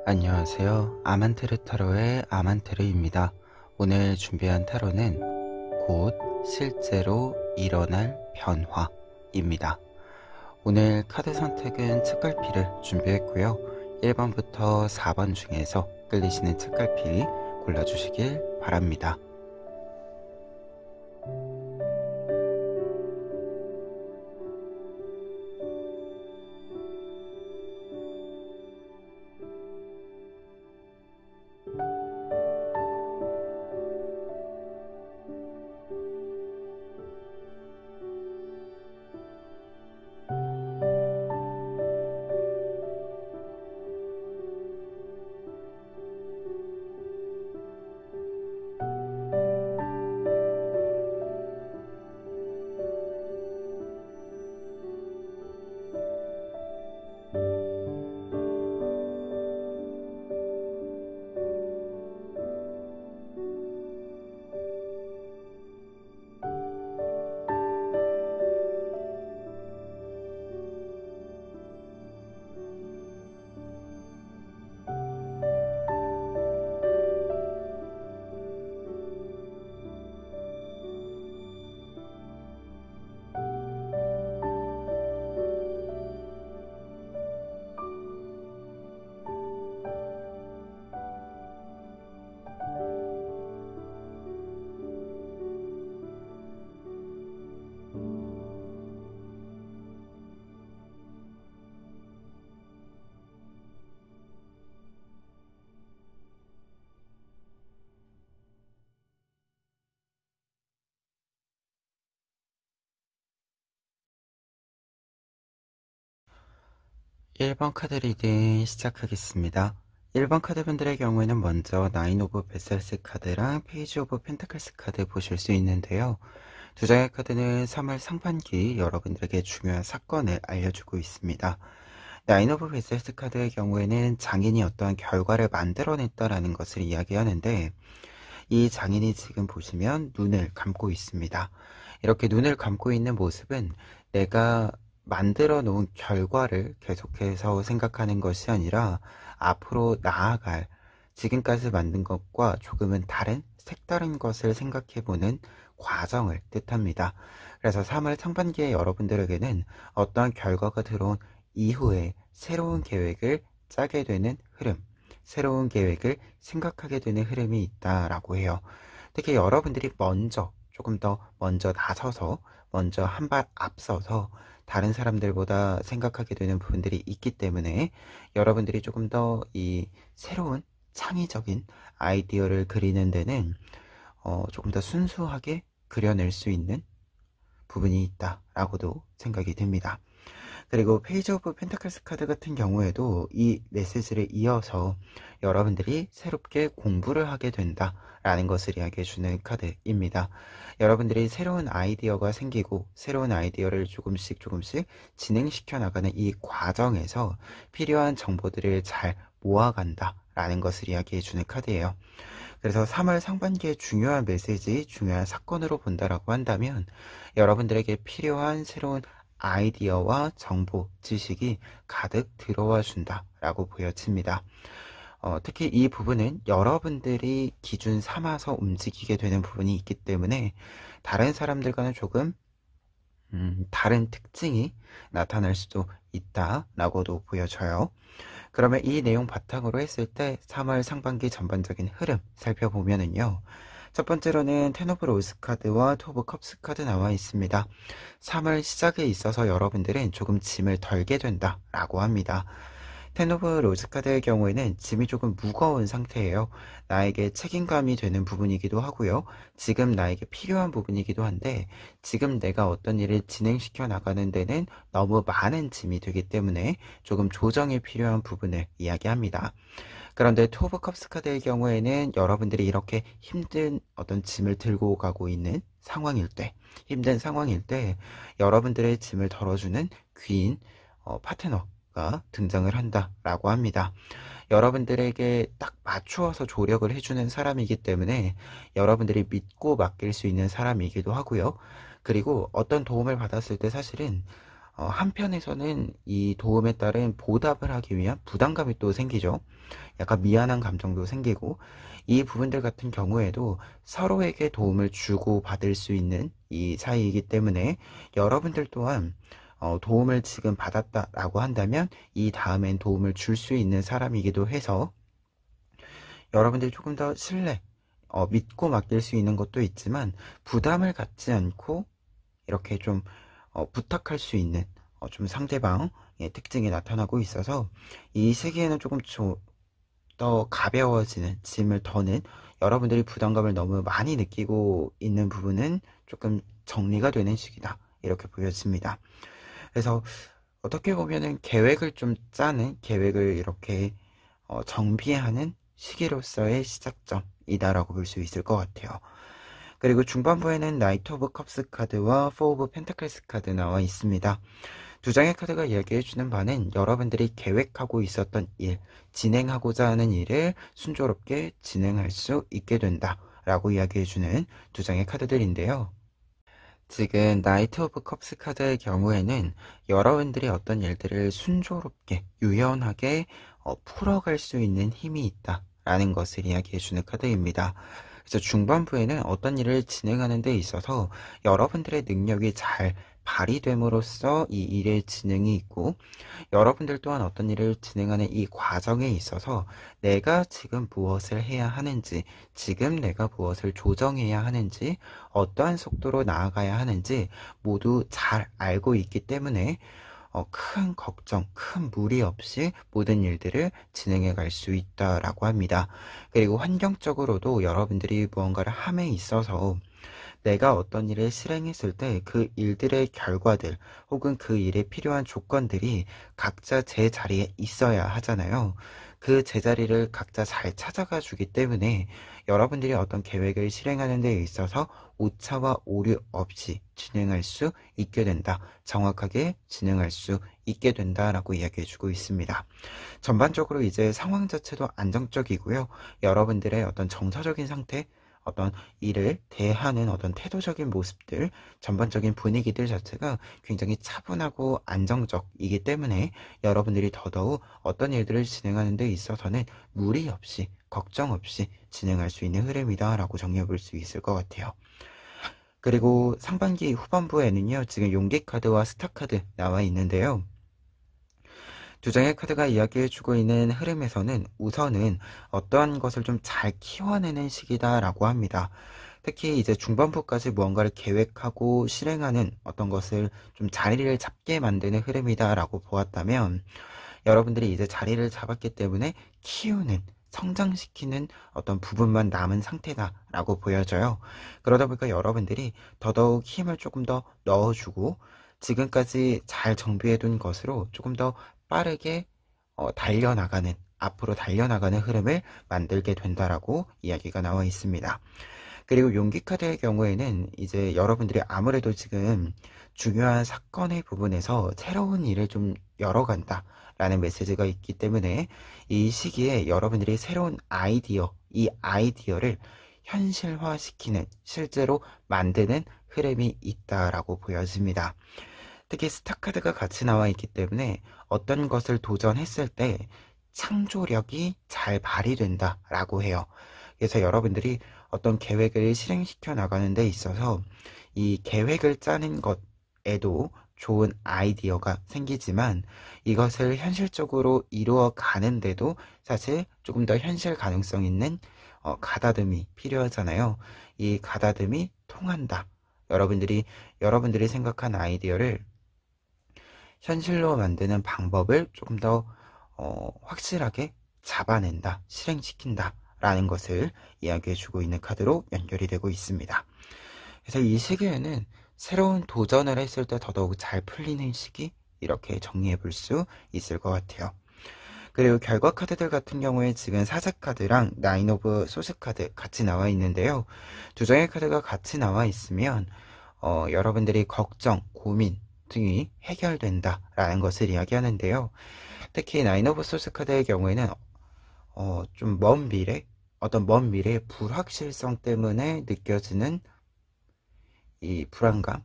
안녕하세요. 아만테르 타로의 아만테르입니다. 오늘 준비한 타로는 곧 실제로 일어날 변화입니다. 오늘 카드 선택은 책갈피를 준비했고요. 1번부터 4번 중에서 끌리시는 책갈피 골라주시길 바랍니다. 일 번 카드 리딩 시작하겠습니다. 1번 카드분들의 경우에는 먼저 나인 오브 베셀스 카드랑 페이지 오브 펜타클스 카드 보실 수 있는데요. 두 장의 카드는 3월 상반기 여러분들에게 중요한 사건을 알려주고 있습니다. 나인 오브 베셀스 카드의 경우에는 장인이 어떠한 결과를 만들어냈다라는 것을 이야기하는데, 이 장인이 지금 보시면 눈을 감고 있습니다. 이렇게 눈을 감고 있는 모습은 내가 만들어 놓은 결과를 계속해서 생각하는 것이 아니라 앞으로 나아갈, 지금까지 만든 것과 조금은 다른 색다른 것을 생각해 보는 과정을 뜻합니다. 그래서 3월 상반기에 여러분들에게는 어떠한 결과가 들어온 이후에 새로운 계획을 짜게 되는 흐름, 새로운 계획을 생각하게 되는 흐름이 있다라고 해요. 특히 여러분들이 조금 더 먼저 나서서, 먼저 한 발 앞서서 다른 사람들보다 생각하게 되는 부분들이 있기 때문에 여러분들이 조금 더 이 새로운 창의적인 아이디어를 그리는 데는 조금 더 순수하게 그려낼 수 있는 부분이 있다라고도 생각이 됩니다. 그리고 페이지 오브 펜타클스 카드 같은 경우에도 이 메시지를 이어서 여러분들이 새롭게 공부를 하게 된다라는 것을 이야기해주는 카드입니다. 여러분들이 새로운 아이디어가 생기고 새로운 아이디어를 조금씩 진행시켜 나가는 이 과정에서 필요한 정보들을 잘 모아간다라는 것을 이야기해주는 카드예요. 그래서 3월 상반기의 중요한 메시지, 중요한 사건으로 본다라고 한다면 여러분들에게 필요한 새로운 아이디어와 정보, 지식이 가득 들어와 준다라고 보여집니다. 특히 이 부분은 여러분들이 기준 삼아서 움직이게 되는 부분이 있기 때문에 다른 사람들과는 조금 다른 특징이 나타날 수도 있다라고도 보여져요. 그러면 이 내용 바탕으로 했을 때 3월 상반기 전반적인 흐름 살펴보면은요. 첫 번째로는 텐 오브 로즈 카드와 투 오브 컵스 카드 나와 있습니다. 3월 시작에 있어서 여러분들은 조금 짐을 덜게 된다라고 합니다. 텐 오브 로즈 카드의 경우에는 짐이 조금 무거운 상태예요. 나에게 책임감이 되는 부분이기도 하고요. 지금 나에게 필요한 부분이기도 한데 지금 내가 어떤 일을 진행시켜 나가는 데는 너무 많은 짐이 되기 때문에 조금 조정이 필요한 부분을 이야기합니다. 그런데 투 오브 컵스 카드의 경우에는 여러분들이 이렇게 힘든 어떤 짐을 들고 가고 있는 상황일 때, 힘든 상황일 때 여러분들의 짐을 덜어주는 귀인 파트너가 등장을 한다라고 합니다. 여러분들에게 딱 맞추어서 조력을 해주는 사람이기 때문에 여러분들이 믿고 맡길 수 있는 사람이기도 하고요. 그리고 어떤 도움을 받았을 때 사실은 한편에서는 이 도움에 따른 보답을 하기 위한 부담감이 또 생기죠. 약간 미안한 감정도 생기고, 이 부분들 같은 경우에도 서로에게 도움을 주고 받을 수 있는 이 사이이기 때문에 여러분들 또한 도움을 지금 받았다라고 한다면 이 다음엔 도움을 줄 수 있는 사람이기도 해서 여러분들이 조금 더 믿고 맡길 수 있는 것도 있지만 부담을 갖지 않고 이렇게 좀 부탁할 수 있는 좀 상대방의 특징이 나타나고 있어서 이 시기에는 조금 더 가벼워지는 짐을 더는 여러분들이 부담감을 너무 많이 느끼고 있는 부분은 조금 정리가 되는 시기다 이렇게 보여집니다. 그래서 어떻게 보면은 계획을 좀 짜는 계획을 이렇게 정비하는 시기로서의 시작점이다라고 볼 수 있을 것 같아요. 그리고 중반부에는 나이트 오브 컵스 카드와 포 오브 펜타클스 카드 나와 있습니다. 두 장의 카드가 이야기해주는 바는 여러분들이 계획하고 있었던 일, 진행하고자 하는 일을 순조롭게 진행할 수 있게 된다 라고 이야기해주는 두 장의 카드들인데요. 지금 나이트 오브 컵스 카드의 경우에는 여러분들이 어떤 일들을 순조롭게 유연하게 풀어갈 수 있는 힘이 있다 라는 것을 이야기해주는 카드입니다. 그래서 중반부에는 어떤 일을 진행하는 데 있어서 여러분들의 능력이 잘 발휘됨으로써 이 일의 진행이 있고, 여러분들 또한 어떤 일을 진행하는 이 과정에 있어서 내가 지금 무엇을 해야 하는지, 지금 내가 무엇을 조정해야 하는지, 어떠한 속도로 나아가야 하는지 모두 잘 알고 있기 때문에 큰 걱정, 큰 무리 없이 모든 일들을 진행해 갈 수 있다라고 합니다. 그리고 환경적으로도 여러분들이 무언가를 함에 있어서 내가 어떤 일을 실행했을 때 그 일들의 결과들 혹은 그 일에 필요한 조건들이 각자 제 자리에 있어야 하잖아요. 그 제자리를 각자 잘 찾아가 주기 때문에 여러분들이 어떤 계획을 실행하는 데 있어서 오차와 오류 없이 진행할 수 있게 된다. 정확하게 진행할 수 있게 된다라고 이야기해 주고 있습니다. 전반적으로 이제 상황 자체도 안정적이고요. 여러분들의 어떤 정서적인 상태, 어떤 일을 대하는 어떤 태도적인 모습들, 전반적인 분위기들 자체가 굉장히 차분하고 안정적이기 때문에 여러분들이 더더욱 어떤 일들을 진행하는 데 있어서는 무리 없이, 걱정 없이 진행할 수 있는 흐름이다 라고 정리해 볼 수 있을 것 같아요. 그리고 상반기 후반부에는요, 지금 용기 카드와 스타 카드 나와 있는데요. 두 장의 카드가 이야기해주고 있는 흐름에서는 우선은 어떠한 것을 좀 잘 키워내는 시기다라고 합니다. 특히 이제 중반부까지 무언가를 계획하고 실행하는 어떤 것을 좀 자리를 잡게 만드는 흐름이다라고 보았다면, 여러분들이 이제 자리를 잡았기 때문에 키우는, 성장시키는 어떤 부분만 남은 상태다라고 보여져요. 그러다 보니까 여러분들이 더더욱 힘을 조금 더 넣어주고 지금까지 잘 정비해둔 것으로 조금 더 빠르게 달려나가는, 앞으로 달려나가는 흐름을 만들게 된다라고 이야기가 나와 있습니다. 그리고 용기 카드의 경우에는 이제 여러분들이 아무래도 지금 중요한 사건의 부분에서 새로운 일을 좀 열어간다 라는 메시지가 있기 때문에 이 시기에 여러분들이 새로운 아이디어, 이 아이디어를 현실화시키는, 실제로 만드는 흐름이 있다라고 보여집니다. 특히 스타카드가 같이 나와 있기 때문에 어떤 것을 도전했을 때 창조력이 잘 발휘된다 라고 해요. 그래서 여러분들이 어떤 계획을 실행시켜 나가는 데 있어서 이 계획을 짜는 것에도 좋은 아이디어가 생기지만 이것을 현실적으로 이루어 가는데도 사실 조금 더 현실 가능성 있는 가다듬이 필요하잖아요. 이 가다듬이 통한다. 여러분들이 생각한 아이디어를 현실로 만드는 방법을 조금 더 확실하게 잡아낸다, 실행시킨다 라는 것을 이야기해주고 있는 카드로 연결이 되고 있습니다. 그래서 이 시기에는 새로운 도전을 했을 때 더더욱 잘 풀리는 시기, 이렇게 정리해 볼 수 있을 것 같아요. 그리고 결과 카드들 같은 경우에 지금 사제 카드랑 나인 오브 소스 카드 같이 나와 있는데요. 두 장의 카드가 같이 나와 있으면 여러분들이 걱정, 고민 등이 해결된다라는 것을 이야기하는데요. 특히 나인 오브 소스 카드의 경우에는 좀 먼 미래, 어떤 먼 미래의 불확실성 때문에 느껴지는 이 불안감,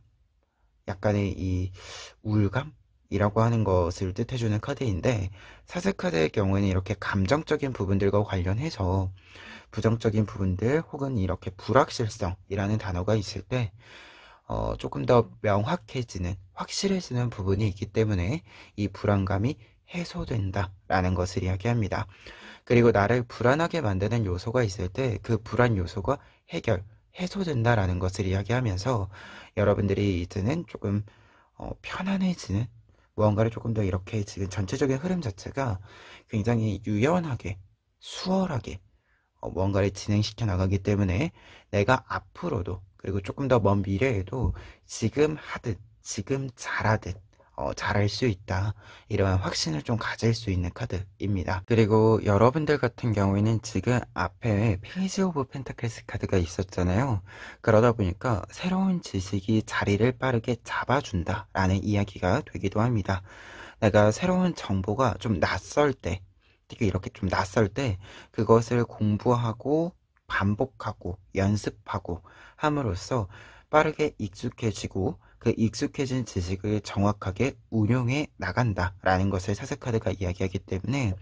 약간의 이 우울감, 이라고 하는 것을 뜻해주는 카드인데, 사슬 카드의 경우에는 이렇게 감정적인 부분들과 관련해서 부정적인 부분들 혹은 이렇게 불확실성이라는 단어가 있을 때 조금 더 명확해지는, 확실해지는 부분이 있기 때문에 이 불안감이 해소된다라는 것을 이야기합니다. 그리고 나를 불안하게 만드는 요소가 있을 때 그 불안 요소가 해소된다라는 것을 이야기하면서 여러분들이 이제는 조금 편안해지는, 무언가를 조금 더 이렇게 지금 전체적인 흐름 자체가 굉장히 유연하게, 수월하게 무언가를 진행시켜 나가기 때문에 내가 앞으로도, 그리고 조금 더 먼 미래에도 지금 하듯, 지금 잘하듯 잘할 수 있다, 이러한 확신을 좀 가질 수 있는 카드입니다. 그리고 여러분들 같은 경우에는 지금 앞에 페이지 오브 펜타클스 카드가 있었잖아요. 그러다 보니까 새로운 지식이 자리를 빠르게 잡아준다 라는 이야기가 되기도 합니다. 내가 새로운 정보가 좀 낯설 때, 특히 이렇게 좀 낯설 때 그것을 공부하고 반복하고 연습하고 함으로써 빠르게 익숙해지고, 그 익숙해진 지식을 정확하게 운용해 나간다라는 것을 사슬카드가 이야기하기 때문에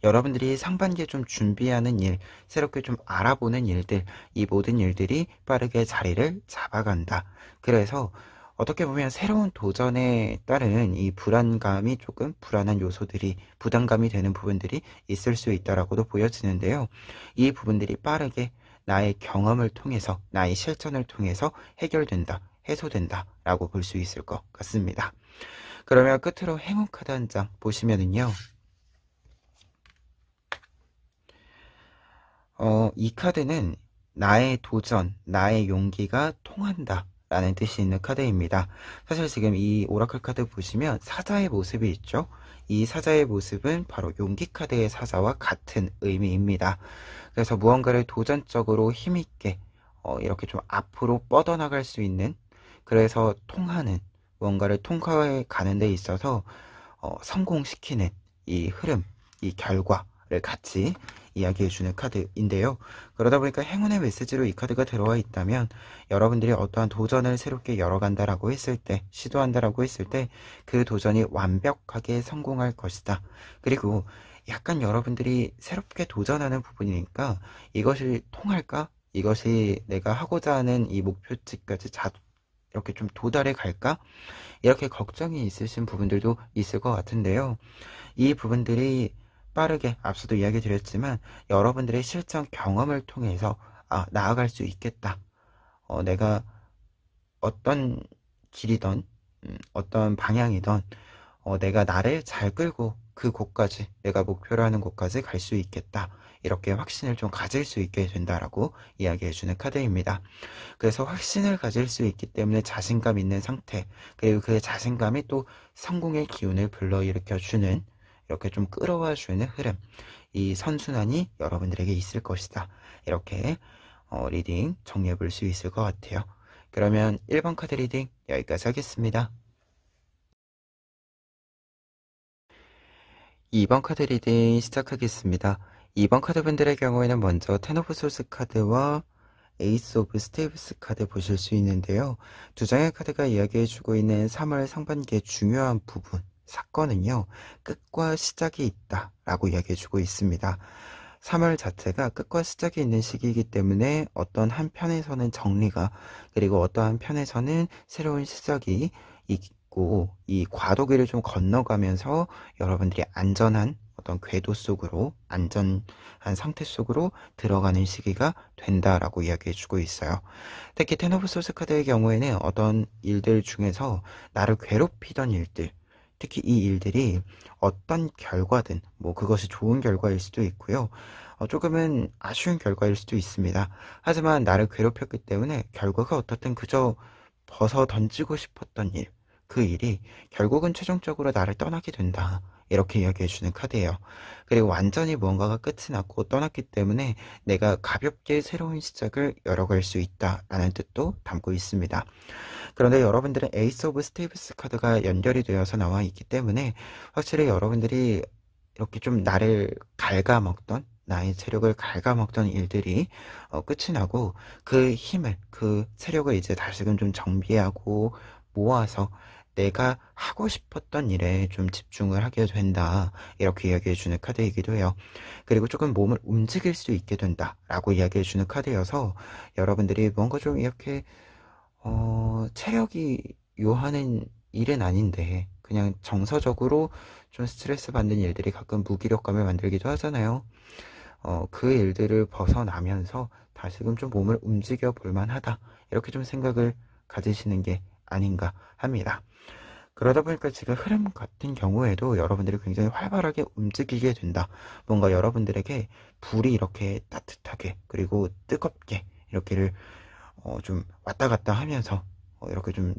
여러분들이 상반기에 좀 준비하는 일, 새롭게 좀 알아보는 일들, 이 모든 일들이 빠르게 자리를 잡아간다. 그래서 어떻게 보면 새로운 도전에 따른 이 불안감이, 조금 불안한 요소들이 부담감이 되는 부분들이 있을 수 있다라고도 보여지는데요. 이 부분들이 빠르게 나의 경험을 통해서, 나의 실천을 통해서 해결된다, 해소된다 라고 볼 수 있을 것 같습니다. 그러면 끝으로 행운 카드 한 장 보시면은요, 이 카드는 나의 도전, 나의 용기가 통한다 라는 뜻이 있는 카드입니다. 사실 지금 이 오라클 카드 보시면 사자의 모습이 있죠. 이 사자의 모습은 바로 용기 카드의 사자와 같은 의미입니다. 그래서 무언가를 도전적으로 힘있게 이렇게 좀 앞으로 뻗어나갈 수 있는, 그래서 통하는, 무언가를 통과해 가는 데 있어서 성공시키는 이 흐름, 이 결과를 같이 이야기해주는 카드인데요. 그러다 보니까 행운의 메시지로 이 카드가 들어와 있다면 여러분들이 어떠한 도전을 새롭게 열어간다라고 했을 때, 시도한다라고 했을 때 그 도전이 완벽하게 성공할 것이다. 그리고 약간 여러분들이 새롭게 도전하는 부분이니까 이것이 통할까? 이것이 내가 하고자 하는 이 목표치까지 이렇게 좀 도달해 갈까? 이렇게 걱정이 있으신 부분들도 있을 것 같은데요. 이 부분들이 빠르게, 앞서도 이야기 드렸지만 여러분들의 실전 경험을 통해서 나아갈 수 있겠다. 내가 어떤 길이든 어떤 방향이든 내가 나를 잘 끌고 그 곳까지, 내가 목표로 하는 곳까지 갈 수 있겠다, 이렇게 확신을 좀 가질 수 있게 된다라고 이야기해주는 카드입니다. 그래서 확신을 가질 수 있기 때문에 자신감 있는 상태, 그리고 그 자신감이 또 성공의 기운을 불러일으켜주는, 이렇게 좀 끌어와주는 흐름, 이 선순환이 여러분들에게 있을 것이다, 이렇게 리딩 정리해 볼 수 있을 것 같아요. 그러면 1번 카드 리딩 여기까지 하겠습니다. 2번 카드 리딩 시작하겠습니다. 2번 카드 분들의 경우에는 먼저 텐 오브 소스 카드와 에이스 오브 스테이브스 카드 보실 수 있는데요. 두 장의 카드가 이야기해주고 있는 3월 상반기의 중요한 부분, 사건은요, 끝과 시작이 있다 라고 이야기해주고 있습니다. 3월 자체가 끝과 시작이 있는 시기이기 때문에 어떤 한편에서는 정리가, 그리고 어떤 한편에서는 새로운 시작이 있고, 이 과도기를 좀 건너가면서 여러분들이 안전한 어떤 궤도 속으로, 안전한 상태 속으로 들어가는 시기가 된다라고 이야기해주고 있어요. 특히 텐 오브 소스 카드의 경우에는 어떤 일들 중에서 나를 괴롭히던 일들, 특히 이 일들이 어떤 결과든, 뭐 그것이 좋은 결과일 수도 있고요, 조금은 아쉬운 결과일 수도 있습니다. 하지만 나를 괴롭혔기 때문에 결과가 어떻든 그저 벗어 던지고 싶었던 일, 그 일이 결국은 최종적으로 나를 떠나게 된다, 이렇게 이야기해주는 카드예요. 그리고 완전히 무언가가 끝이 났고 떠났기 때문에 내가 가볍게 새로운 시작을 열어갈 수 있다라는 뜻도 담고 있습니다. 그런데 여러분들은 에이스 오브 스테이브스 카드가 연결이 되어서 나와 있기 때문에 확실히 여러분들이 이렇게 좀 나를 갉아먹던, 나의 체력을 갉아먹던 일들이 끝이 나고, 그 힘을, 그 체력을 이제 다시금 좀 정비하고 모아서 내가 하고 싶었던 일에 좀 집중을 하게 된다. 이렇게 이야기해주는 카드이기도 해요. 그리고 조금 몸을 움직일 수 있게 된다. 라고 이야기해주는 카드여서 여러분들이 뭔가 좀 이렇게 체력이 요하는 일은 아닌데 그냥 정서적으로 좀 스트레스 받는 일들이 가끔 무기력감을 만들기도 하잖아요. 그 일들을 벗어나면서 다시금 좀 몸을 움직여 볼 만하다. 이렇게 좀 생각을 가지시는 게 아닌가 합니다. 그러다 보니까 지금 흐름 같은 경우에도 여러분들이 굉장히 활발하게 움직이게 된다. 뭔가 여러분들에게 불이 이렇게 따뜻하게 그리고 뜨겁게 이렇게를 좀 왔다 갔다 하면서 이렇게 좀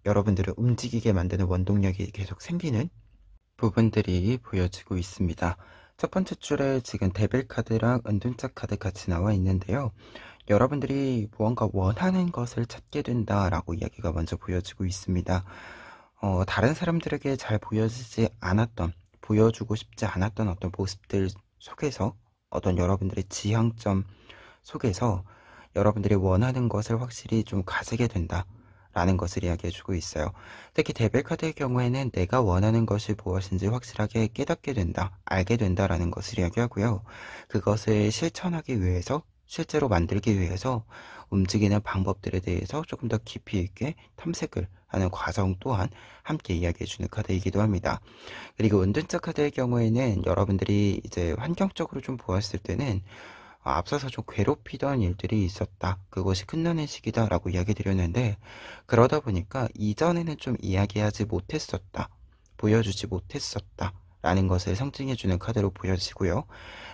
여러분들을 움직이게 만드는 원동력이 계속 생기는 부분들이 보여지고 있습니다. 첫 번째 줄에 지금 데빌 카드랑 은둔자 카드 같이 나와 있는데요. 여러분들이 무언가 원하는 것을 찾게 된다라고 이야기가 먼저 보여지고 있습니다. 다른 사람들에게 잘 보여지지 않았던, 보여주고 싶지 않았던 어떤 모습들 속에서 어떤 여러분들의 지향점 속에서 여러분들이 원하는 것을 확실히 좀 가지게 된다. 라는 것을 이야기해주고 있어요. 특히 데빌 카드의 경우에는 내가 원하는 것이 무엇인지 확실하게 깨닫게 된다, 알게 된다라는 것을 이야기하고요. 그것을 실천하기 위해서, 실제로 만들기 위해서 움직이는 방법들에 대해서 조금 더 깊이 있게 탐색을 하는 과정 또한 함께 이야기해주는 카드이기도 합니다. 그리고 은둔자 카드의 경우에는 여러분들이 이제 환경적으로 좀 보았을 때는 앞서서 좀 괴롭히던 일들이 있었다. 그것이 끝나는 시기다 라고 이야기 드렸는데 그러다 보니까 이전에는 좀 이야기하지 못했었다. 보여주지 못했었다. 라는 것을 상징해주는 카드로 보여지고요.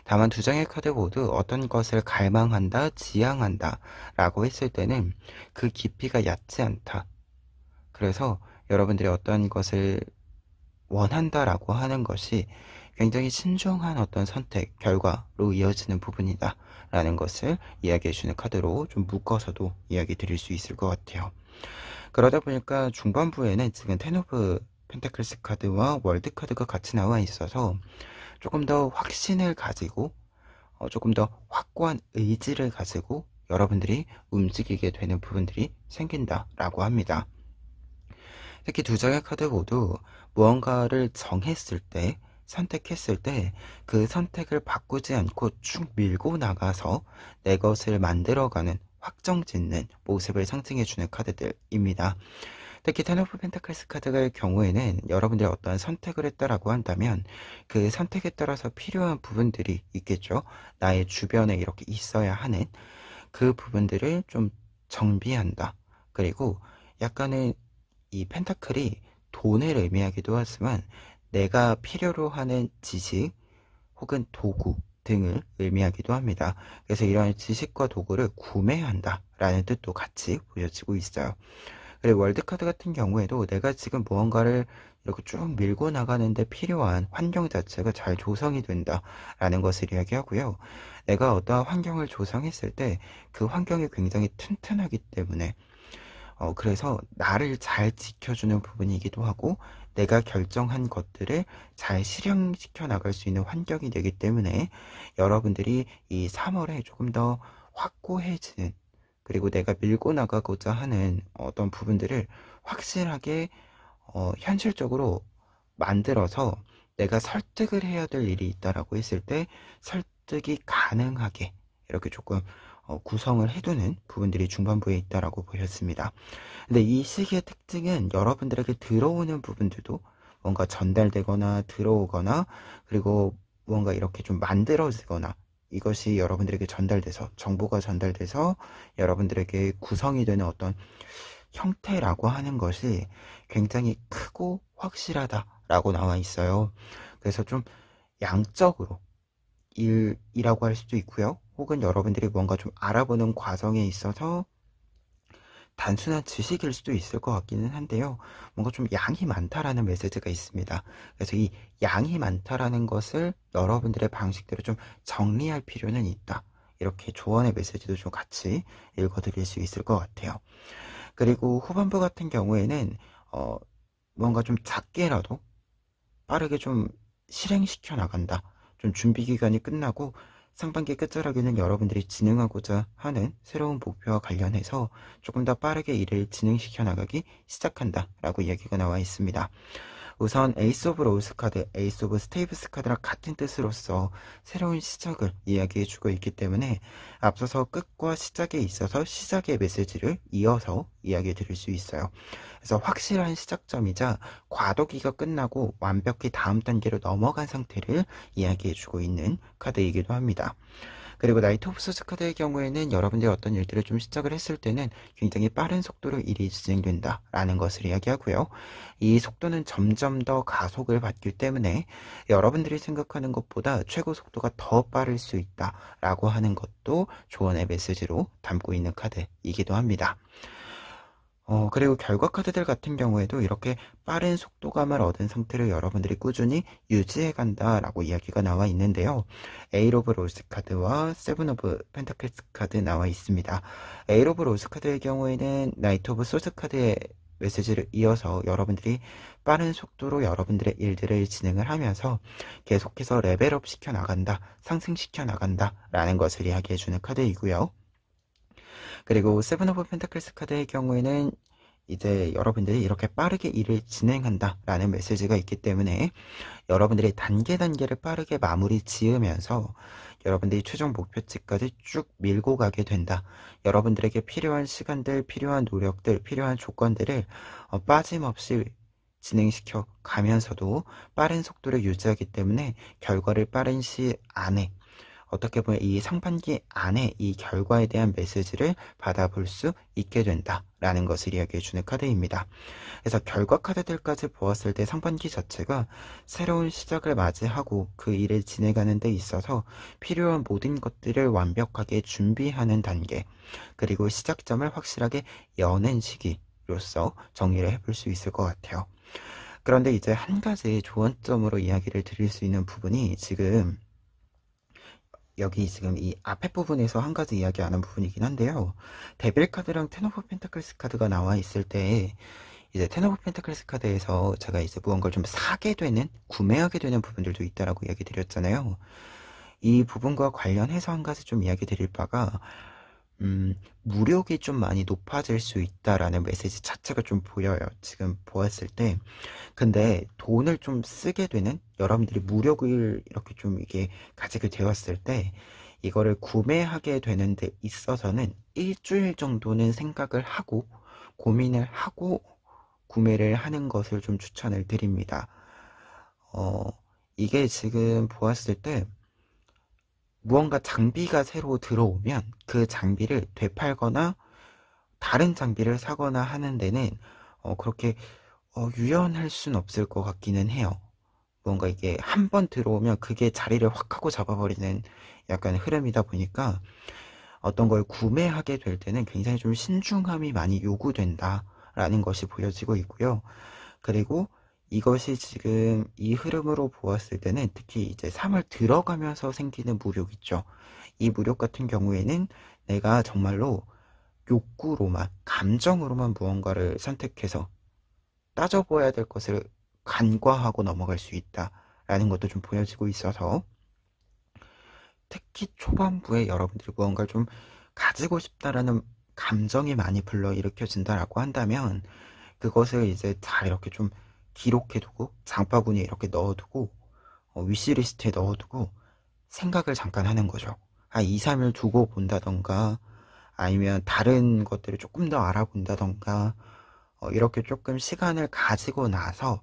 다만 두 장의 카드 모두 어떤 것을 갈망한다, 지향한다 라고 했을 때는 그 깊이가 얕지 않다. 그래서 여러분들이 어떤 것을 원한다라고 하는 것이 굉장히 신중한 어떤 선택, 결과로 이어지는 부분이다 라는 것을 이야기해주는 카드로 좀 묶어서도 이야기 드릴 수 있을 것 같아요. 그러다 보니까 중반부에는 지금 텐 오브 펜타클스 카드와 월드 카드가 같이 나와 있어서 조금 더 확신을 가지고 조금 더 확고한 의지를 가지고 여러분들이 움직이게 되는 부분들이 생긴다라고 합니다. 특히 두 장의 카드 모두 무언가를 정했을 때, 선택했을 때 그 선택을 바꾸지 않고 쭉 밀고 나가서 내 것을 만들어가는, 확정짓는 모습을 상징해주는 카드들입니다. 특히 텐 오브 펜타클스 카드의 경우에는 여러분들이 어떠한 선택을 했다라고 한다면 그 선택에 따라서 필요한 부분들이 있겠죠. 나의 주변에 이렇게 있어야 하는 그 부분들을 좀 정비한다. 그리고 약간의 이 펜타클이 돈을 의미하기도 하지만 내가 필요로 하는 지식 혹은 도구 등을 의미하기도 합니다. 그래서 이러한 지식과 도구를 구매한다 라는 뜻도 같이 보여지고 있어요. 그리고 월드카드 같은 경우에도 내가 지금 무언가를 이렇게 쭉 밀고 나가는데 필요한 환경 자체가 잘 조성이 된다 라는 것을 이야기하고요. 내가 어떠한 환경을 조성했을 때 그 환경이 굉장히 튼튼하기 때문에 그래서 나를 잘 지켜주는 부분이기도 하고 내가 결정한 것들을 잘 실행시켜 나갈 수 있는 환경이 되기 때문에 여러분들이 이 3월에 조금 더 확고해지는 그리고 내가 밀고 나가고자 하는 어떤 부분들을 확실하게 현실적으로 만들어서 내가 설득을 해야 될 일이 있다라고 했을 때 설득이 가능하게 이렇게 조금 구성을 해두는 부분들이 중반부에 있다라고 보였습니다. 근데 이 시기의 특징은 여러분들에게 들어오는 부분들도 뭔가 전달되거나 들어오거나 그리고 뭔가 이렇게 좀 만들어지거나 이것이 여러분들에게 전달돼서 정보가 전달돼서 여러분들에게 구성이 되는 어떤 형태라고 하는 것이 굉장히 크고 확실하다라고 나와 있어요. 그래서 좀 양적으로 일이라고 할 수도 있고요. 혹은 여러분들이 뭔가 좀 알아보는 과정에 있어서 단순한 지식일 수도 있을 것 같기는 한데요. 뭔가 좀 양이 많다라는 메시지가 있습니다. 그래서 이 양이 많다라는 것을 여러분들의 방식대로 좀 정리할 필요는 있다. 이렇게 조언의 메시지도 좀 같이 읽어드릴 수 있을 것 같아요. 그리고 후반부 같은 경우에는 뭔가 좀 작게라도 빠르게 좀 실행시켜 나간다. 좀 준비 기간이 끝나고 상반기 끝자락에는 여러분들이 진행하고자 하는 새로운 목표와 관련해서 조금 더 빠르게 일을 진행시켜 나가기 시작한다라고 이야기가 나와 있습니다. 우선 에이스 오브 로우스 카드, 에이스 오브 스테이브스 카드랑 같은 뜻으로서 새로운 시작을 이야기해주고 있기 때문에 앞서서 끝과 시작에 있어서 시작의 메시지를 이어서 이야기해 드릴 수 있어요. 그래서 확실한 시작점이자 과도기가 끝나고 완벽히 다음 단계로 넘어간 상태를 이야기해주고 있는 카드이기도 합니다. 그리고 나이트 오브 소스 카드의 경우에는 여러분들이 어떤 일들을 좀 시작을 했을 때는 굉장히 빠른 속도로 일이 진행된다라는 것을 이야기하고요. 이 속도는 점점 더 가속을 받기 때문에 여러분들이 생각하는 것보다 최고 속도가 더 빠를 수 있다라고 하는 것도 조언의 메시지로 담고 있는 카드이기도 합니다. 그리고 결과 카드들 같은 경우에도 이렇게 빠른 속도감을 얻은 상태를 여러분들이 꾸준히 유지해 간다라고 이야기가 나와 있는데요. 에잇 오브 로즈 카드와 세븐 오브 펜타클스 카드 나와 있습니다. 에잇 오브 로즈 카드의 경우에는 나이트 오브 소스 카드의 메시지를 이어서 여러분들이 빠른 속도로 여러분들의 일들을 진행을 하면서 계속해서 레벨업 시켜 나간다, 상승시켜 나간다 라는 것을 이야기해 주는 카드이고요. 그리고 세븐 오브 펜타클스 카드의 경우에는 이제 여러분들이 이렇게 빠르게 일을 진행한다 라는 메시지가 있기 때문에 여러분들이 단계를 빠르게 마무리 지으면서 여러분들이 최종 목표치까지 쭉 밀고 가게 된다. 여러분들에게 필요한 시간들, 필요한 노력들, 필요한 조건들을 빠짐없이 진행시켜 가면서도 빠른 속도를 유지하기 때문에 결과를 빠른 시일 안에 어떻게 보면 이 상반기 안에 이 결과에 대한 메시지를 받아볼 수 있게 된다라는 것을 이야기해주는 카드입니다. 그래서 결과 카드들까지 보았을 때 상반기 자체가 새로운 시작을 맞이하고 그 일을 진행하는 데 있어서 필요한 모든 것들을 완벽하게 준비하는 단계, 그리고 시작점을 확실하게 여는 시기로서 정리를 해볼 수 있을 것 같아요. 그런데 이제 한 가지 조언점으로 이야기를 드릴 수 있는 부분이 여기 지금 이 앞에 부분에서 한 가지 이야기하는 부분이긴 한데요. 데빌 카드랑 텐 오브 펜타클스 카드가 나와 있을 때 이제 텐 오브 펜타클스 카드에서 제가 이제 무언가를 좀 사게 되는, 구매하게 되는 부분들도 있다라고 이야기 드렸잖아요. 이 부분과 관련해서 한 가지 좀 이야기 드릴 바가 무력이 좀 많이 높아질 수 있다라는 메시지 자체가 좀 보여요. 지금 보았을 때. 근데 돈을 좀 쓰게 되는, 여러분들이 무력을 이렇게 좀 이게 가지게 되었을 때 이거를 구매하게 되는 데 있어서는 일주일 정도는 생각을 하고 고민을 하고 구매를 하는 것을 좀 추천을 드립니다. 이게 지금 보았을 때 무언가 장비가 새로 들어오면 그 장비를 되팔거나 다른 장비를 사거나 하는 데는 그렇게 유연할 순 없을 것 같기는 해요. 뭔가 이게 한 번 들어오면 그게 자리를 확 하고 잡아버리는 약간 흐름이다 보니까 어떤 걸 구매하게 될 때는 굉장히 좀 신중함이 많이 요구된다라는 것이 보여지고 있고요. 그리고 이것이 지금 이 흐름으로 보았을 때는 특히 이제 3월 들어가면서 생기는 무력 있죠. 이 무력 같은 경우에는 내가 정말로 욕구로만, 감정으로만 무언가를 선택해서 따져보아야 될 것을 간과하고 넘어갈 수 있다라는 것도 좀 보여지고 있어서 특히 초반부에 여러분들이 무언가를 좀 가지고 싶다라는 감정이 많이 불러일으켜진다라고 한다면 그것을 이제 잘 이렇게 좀 기록해두고 장바구니에 이렇게 넣어두고 위시리스트에 넣어두고 생각을 잠깐 하는 거죠. 한 2, 3일 두고 본다던가 아니면 다른 것들을 조금 더 알아본다던가 이렇게 조금 시간을 가지고 나서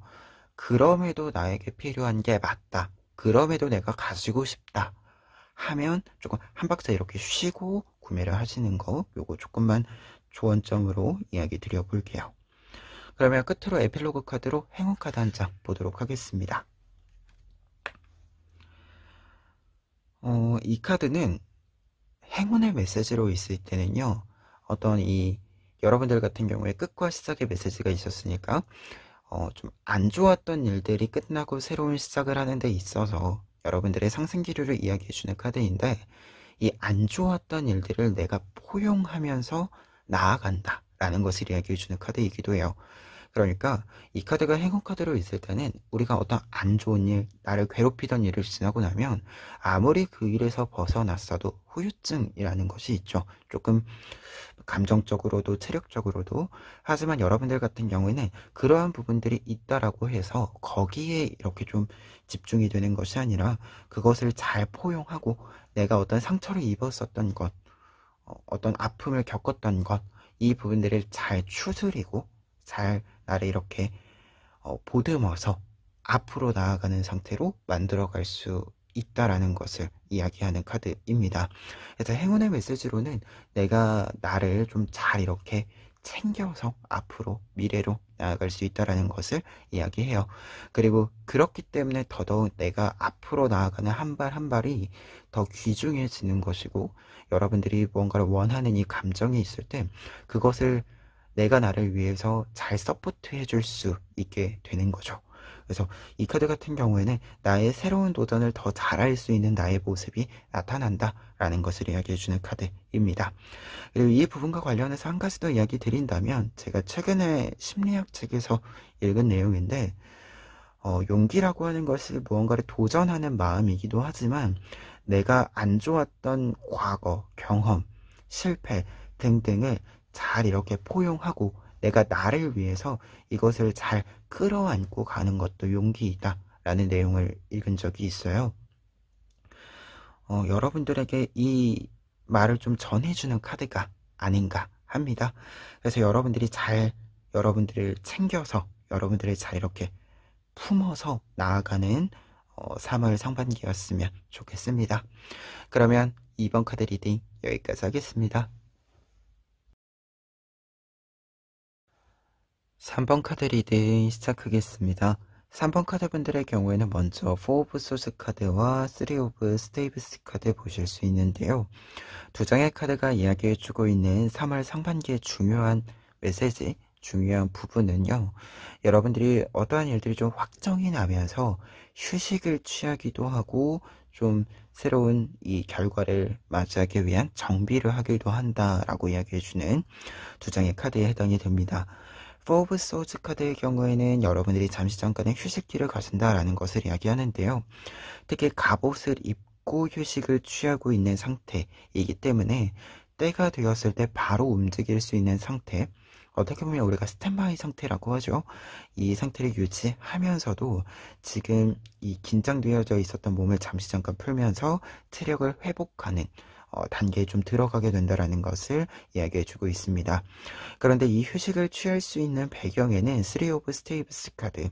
그럼에도 나에게 필요한 게 맞다, 그럼에도 내가 가지고 싶다 하면 조금 한 박자 이렇게 쉬고 구매를 하시는 거, 요거 조금만 조언점으로 이야기 드려볼게요. 그러면 끝으로 에필로그 카드로 행운 카드 한 장 보도록 하겠습니다. 이 카드는 행운의 메시지로 있을 때는요, 어떤 여러분들 같은 경우에 끝과 시작의 메시지가 있었으니까 좀 안 좋았던 일들이 끝나고 새로운 시작을 하는 데 있어서 여러분들의 상승 기류를 이야기해 주는 카드인데, 이 안 좋았던 일들을 내가 포용하면서 나아간다 라는 것을 이야기해 주는 카드이기도 해요. 그러니까 이 카드가 행운 카드로 있을 때는 우리가 어떤 안 좋은 일, 나를 괴롭히던 일을 지나고 나면 아무리 그 일에서 벗어났어도 후유증이라는 것이 있죠. 조금 감정적으로도 체력적으로도. 하지만 여러분들 같은 경우에는 그러한 부분들이 있다라고 해서 거기에 이렇게 좀 집중이 되는 것이 아니라 그것을 잘 포용하고 내가 어떤 상처를 입었었던 것, 어떤 아픔을 겪었던 것, 이 부분들을 잘 추스리고 잘 나를 이렇게 보듬어서 앞으로 나아가는 상태로 만들어갈 수 있다라는 것을 이야기하는 카드입니다. 그래서 행운의 메시지로는 내가 나를 좀 잘 이렇게 챙겨서 앞으로 미래로 나아갈 수 있다라는 것을 이야기해요. 그리고 그렇기 때문에 더더욱 내가 앞으로 나아가는 한 발 한 발이 더 귀중해지는 것이고, 여러분들이 뭔가를 원하는 이 감정이 있을 때 그것을 내가 나를 위해서 잘 서포트 해줄 수 있게 되는 거죠. 그래서 이 카드 같은 경우에는 나의 새로운 도전을 더 잘할 수 있는 나의 모습이 나타난다 라는 것을 이야기해주는 카드입니다. 그리고 이 부분과 관련해서 한 가지 더 이야기 드린다면, 제가 최근에 심리학 책에서 읽은 내용인데, 용기라고 하는 것이 무언가를 도전하는 마음이기도 하지만 내가 안 좋았던 과거, 경험, 실패 등등을 잘 이렇게 포용하고 내가 나를 위해서 이것을 잘 끌어안고 가는 것도 용기이다 라는 내용을 읽은 적이 있어요. 여러분들에게 이 말을 좀 전해주는 카드가 아닌가 합니다. 그래서 여러분들을 챙겨서 여러분들을 잘 이렇게 품어서 나아가는 3월 상반기였으면 좋겠습니다. 그러면 이번 카드 리딩 여기까지 하겠습니다. 3번 카드 리딩 시작하겠습니다. 3번 카드분들의 경우에는 먼저 4 오브 소스 카드와 3 오브 스테이브스 카드 보실 수 있는데요. 두 장의 카드가 이야기해주고 있는 3월 상반기의 중요한 메시지, 중요한 부분은요, 여러분들이 어떠한 일들이 좀 확정이 나면서 휴식을 취하기도 하고 좀 새로운 이 결과를 맞이하기 위한 정비를 하기도 한다라고 이야기해주는 두 장의 카드에 해당이 됩니다. 4 오브 소즈 카드의 경우에는 여러분들이 잠시 잠깐의 휴식기를 가진다라는 것을 이야기하는데요. 특히 갑옷을 입고 휴식을 취하고 있는 상태이기 때문에 때가 되었을 때 바로 움직일 수 있는 상태, 어떻게 보면 우리가 스탠바이 상태라고 하죠. 이 상태를 유지하면서도 지금 이 긴장되어져 있었던 몸을 잠시 잠깐 풀면서 체력을 회복하는 단계에 좀 들어가게 된다는 것을 이야기해주고 있습니다. 그런데 이 휴식을 취할 수 있는 배경에는 3 오브 스테이브스 카드,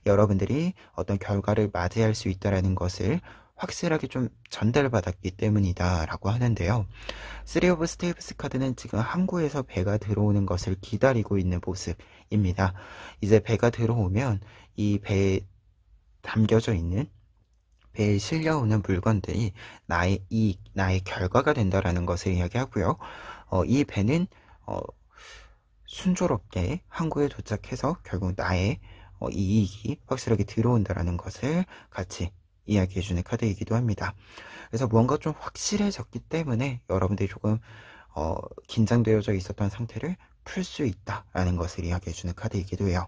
여러분들이 어떤 결과를 맞이할 수 있다는 것을 확실하게 좀 전달받았기 때문이다 라고 하는데요. 3 오브 스테이브스 카드는 지금 항구에서 배가 들어오는 것을 기다리고 있는 모습입니다. 이제 배가 들어오면 이 배에 담겨져 있는, 배에 실려오는 물건들이 나의 이익, 나의 결과가 된다라는 것을 이야기하고요. 이 배는 순조롭게 항구에 도착해서 결국 나의 이익이 확실하게 들어온다라는 것을 같이 이야기해주는 카드이기도 합니다. 그래서 무언가 좀 확실해졌기 때문에 여러분들이 조금 긴장되어져 있었던 상태를 풀 수 있다라는 것을 이야기해주는 카드이기도 해요.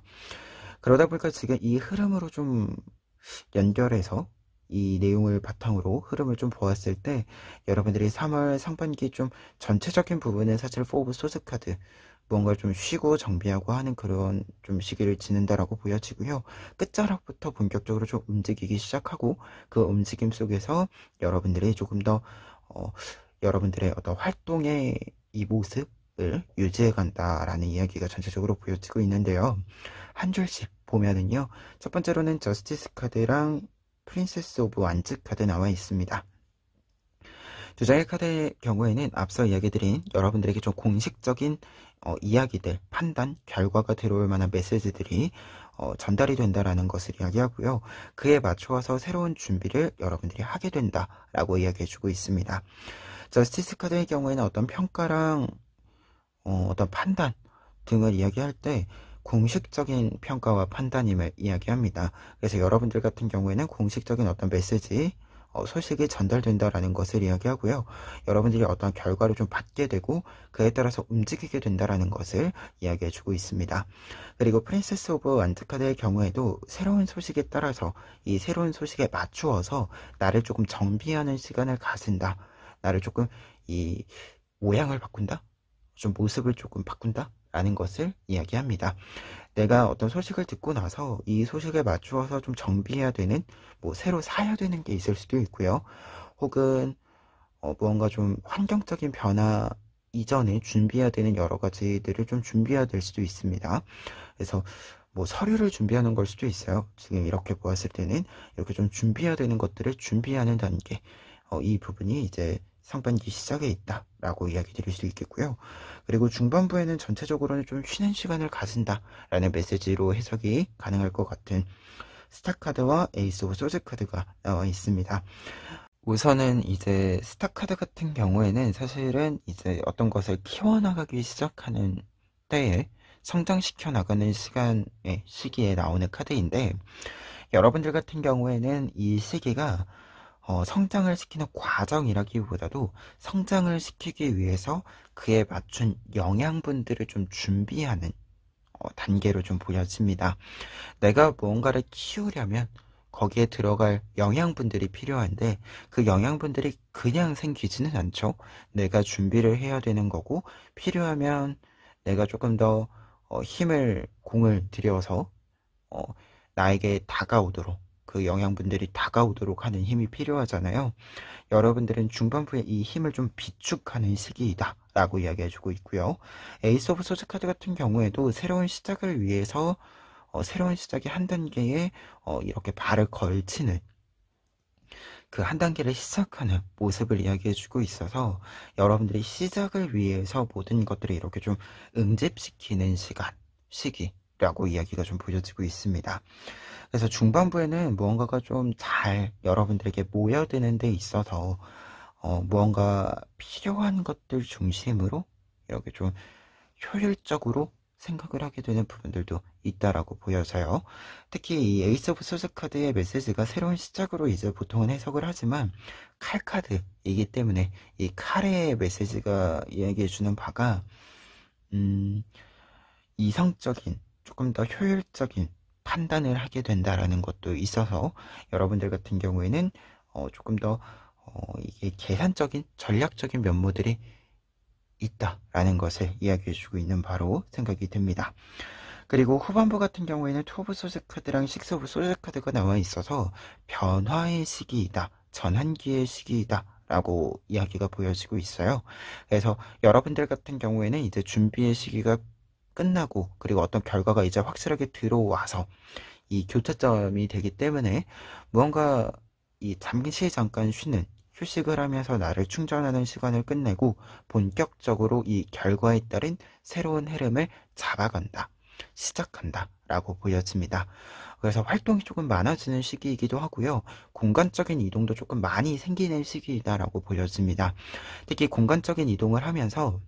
그러다 보니까 지금 이 흐름으로 좀 연결해서 이 내용을 바탕으로 흐름을 좀 보았을 때, 여러분들이 3월 상반기 좀 전체적인 부분은 사실 4 오브 소스 카드, 무언가를 좀 쉬고 정비하고 하는 그런 좀 시기를 지낸다라고 보여지고요. 끝자락부터 본격적으로 좀 움직이기 시작하고, 그 움직임 속에서 여러분들이 조금 더 여러분들의 어떤 활동의 이 모습을 유지해 간다라는 이야기가 전체적으로 보여지고 있는데요. 한 줄씩 보면은요, 첫 번째로는 저스티스 카드랑 프린세스 오브 완즈 카드 나와 있습니다. 두 장의 카드의 경우에는 앞서 이야기드린 여러분들에게 좀 공식적인 이야기들, 판단, 결과가 들어올 만한 메시지들이 전달이 된다라는 것을 이야기하고요. 그에 맞추어서 새로운 준비를 여러분들이 하게 된다라고 이야기해주고 있습니다. 저스티스 카드의 경우에는 어떤 평가랑 어떤 판단 등을 이야기할 때 공식적인 평가와 판단임을 이야기합니다. 그래서 여러분들 같은 경우에는 공식적인 어떤 메시지, 소식이 전달된다라는 것을 이야기하고요. 여러분들이 어떤 결과를 좀 받게 되고 그에 따라서 움직이게 된다라는 것을 이야기해주고 있습니다. 그리고 프린세스 오브 완즈 카드의 경우에도 새로운 소식에 따라서 이 새로운 소식에 맞추어서 나를 조금 정비하는 시간을 가진다. 나를 조금 이 모양을 바꾼다? 좀 모습을 조금 바꾼다? 라는 것을 이야기합니다. 내가 어떤 소식을 듣고 나서 이 소식에 맞추어서 좀 정비해야 되는, 뭐 새로 사야 되는 게 있을 수도 있고요. 혹은 무언가 좀 환경적인 변화 이전에 준비해야 되는 여러 가지들을 좀 준비해야 될 수도 있습니다. 그래서 뭐 서류를 준비하는 걸 수도 있어요. 지금 이렇게 보았을 때는 이렇게 좀 준비해야 되는 것들을 준비하는 단계, 이 부분이 이제 상반기 시작에 있다라고 이야기 드릴 수 있겠고요. 그리고 중반부에는 전체적으로는 좀 쉬는 시간을 가진다라는 메시지로 해석이 가능할 것 같은 스타카드와 에이스 오브 소즈 카드가 나와 있습니다. 우선은 이제 스타카드 같은 경우에는 사실은 이제 어떤 것을 키워나가기 시작하는 때에 성장시켜 나가는 시기에 나오는 카드인데, 여러분들 같은 경우에는 이 시기가 성장을 시키는 과정이라기보다도 성장을 시키기 위해서 그에 맞춘 영양분들을 좀 준비하는 단계로 좀 보여집니다. 내가 무언가를 키우려면 거기에 들어갈 영양분들이 필요한데 그 영양분들이 그냥 생기지는 않죠. 내가 준비를 해야 되는 거고, 필요하면 내가 조금 더 공을 들여서 나에게 다가오도록, 그 영양분들이 다가오도록 하는 힘이 필요하잖아요. 여러분들은 중반부에 이 힘을 좀 비축하는 시기이다 라고 이야기해주고 있고요. 에이스 오브 소즈 카드 같은 경우에도 새로운 시작을 위해서 새로운 시작의 한 단계에 이렇게 발을 걸치는, 그 한 단계를 시작하는 모습을 이야기해주고 있어서 여러분들이 시작을 위해서 모든 것들을 이렇게 좀 응집시키는 시기라고 이야기가 좀 보여지고 있습니다. 그래서 중반부에는 무언가가 좀 잘 여러분들에게 모여드는 데 있어서 무언가 필요한 것들 중심으로 이렇게 좀 효율적으로 생각을 하게 되는 부분들도 있다라고 보여져요. 특히 이 에이스 오브 소즈 카드의 메시지가 새로운 시작으로 이제 보통은 해석을 하지만 칼 카드이기 때문에 이 칼의 메시지가 이야기해주는 바가 이성적인, 조금 더 효율적인 판단을 하게 된다라는 것도 있어서 여러분들 같은 경우에는 조금 더 이게 계산적인, 전략적인 면모들이 있다라는 것을 이야기해주고 있는 바로 생각이 듭니다. 그리고 후반부 같은 경우에는 투 오브 소즈 카드랑 식스 오브 소즈 카드가 나와 있어서 변화의 시기이다, 전환기의 시기이다 라고 이야기가 보여지고 있어요. 그래서 여러분들 같은 경우에는 이제 준비의 시기가 끝나고, 그리고 어떤 결과가 이제 확실하게 들어와서 이 교차점이 되기 때문에 무언가 이 잠깐 쉬는, 휴식을 하면서 나를 충전하는 시간을 끝내고 본격적으로 이 결과에 따른 새로운 흐름을 잡아간다, 시작한다 라고 보여집니다. 그래서 활동이 조금 많아지는 시기이기도 하고요. 공간적인 이동도 조금 많이 생기는 시기이다 라고 보여집니다. 특히 공간적인 이동을 하면서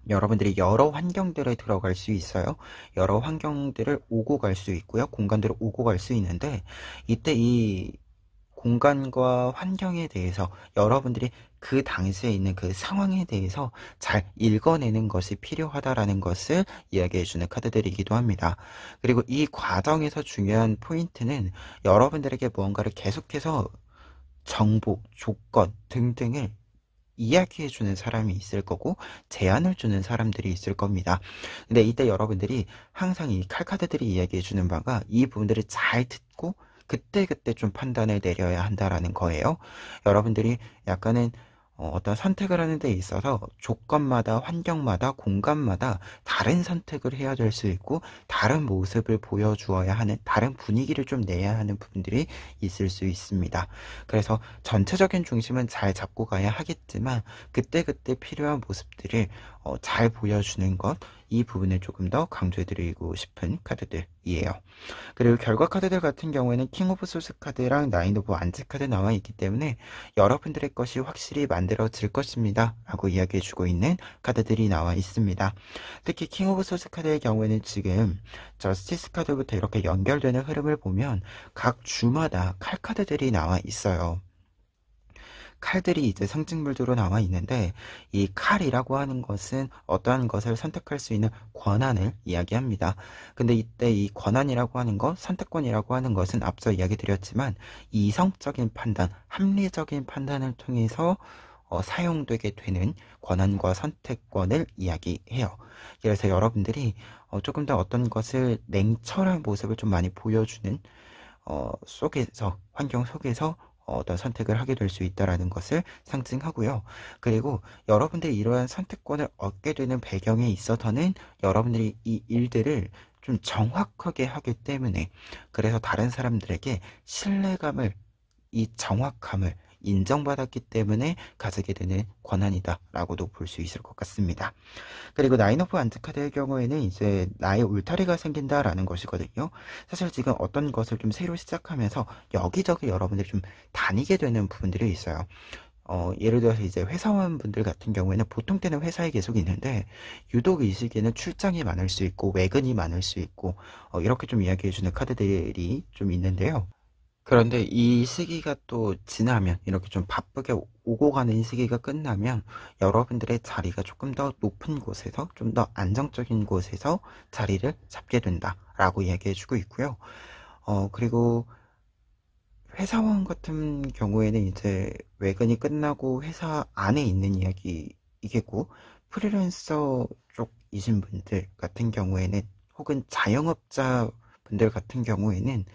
여러분들이 여러 환경들에 들어갈 수 있어요. 여러 환경들을 오고 갈 수 있고요. 공간들을 오고 갈 수 있는데, 이때 이 공간과 환경에 대해서 여러분들이 그 당시에 있는 그 상황에 대해서 잘 읽어내는 것이 필요하다라는 것을 이야기해주는 카드들이기도 합니다. 그리고 이 과정에서 중요한 포인트는 여러분들에게 무언가를 계속해서 정보, 조건 등등을 이야기해주는 사람이 있을 거고 제안을 주는 사람들이 있을 겁니다. 근데 이때 여러분들이 항상 이 칼카드들이 이야기해주는 바가 이 부분들을 잘 듣고 그때그때 좀 판단을 내려야 한다라는 거예요. 여러분들이 약간은 어떤 선택을 하는 데 있어서 조건마다, 환경마다, 공간마다 다른 선택을 해야 될 수 있고 다른 모습을 보여주어야 하는, 다른 분위기를 좀 내야 하는 부분들이 있을 수 있습니다. 그래서 전체적인 중심은 잘 잡고 가야 하겠지만 그때그때 필요한 모습들을 잘 보여주는 것, 이 부분을 조금 더 강조해드리고 싶은 카드들이에요. 그리고 결과 카드들 같은 경우에는 킹 오브 소스 카드랑 나인 오브 완즈 카드 나와 있기 때문에 여러분들의 것이 확실히 만들어질 것입니다 라고 이야기해주고 있는 카드들이 나와 있습니다. 특히 킹 오브 소스 카드의 경우에는 지금 저스티스 카드부터 이렇게 연결되는 흐름을 보면 각 주마다 칼 카드들이 나와 있어요. 칼들이 이제 상징물들로 나와 있는데, 이 칼이라고 하는 것은 어떠한 것을 선택할 수 있는 권한을 이야기합니다. 근데 이때 이 권한이라고 하는 것, 선택권이라고 하는 것은 앞서 이야기 드렸지만 이성적인 판단, 합리적인 판단을 통해서 사용되게 되는 권한과 선택권을 이야기해요. 그래서 여러분들이 조금 더 어떤 것을 냉철한 모습을 좀 많이 보여주는 속에서, 환경 속에서 어떤 선택을 하게 될 수 있다라는 것을 상징하고요. 그리고 여러분들이 이러한 선택권을 얻게 되는 배경에 있어서는 여러분들이 이 일들을 좀 정확하게 하기 때문에, 그래서 다른 사람들에게 신뢰감을, 이 정확함을 인정받았기 때문에 가지게 되는 권한이다 라고도 볼 수 있을 것 같습니다. 그리고 나인 오브 안트 카드의 경우에는 이제 나의 울타리가 생긴다라는 것이거든요. 사실 지금 어떤 것을 좀 새로 시작하면서 여기저기 여러분들이 좀 다니게 되는 부분들이 있어요. 예를 들어서 이제 회사원분들 같은 경우에는 보통 때는 회사에 계속 있는데 유독 이 시기에는 출장이 많을 수 있고 외근이 많을 수 있고 이렇게 좀 이야기해주는 카드들이 좀 있는데요. 그런데 이 시기가 또 지나면, 이렇게 좀 바쁘게 오고 가는 시기가 끝나면 여러분들의 자리가 조금 더 높은 곳에서, 좀 더 안정적인 곳에서 자리를 잡게 된다라고 이야기해주고 있고요. 그리고 회사원 같은 경우에는 이제 외근이 끝나고 회사 안에 있는 이야기이겠고, 프리랜서 쪽이신 분들 같은 경우에는, 혹은 자영업자 분들 같은 경우에는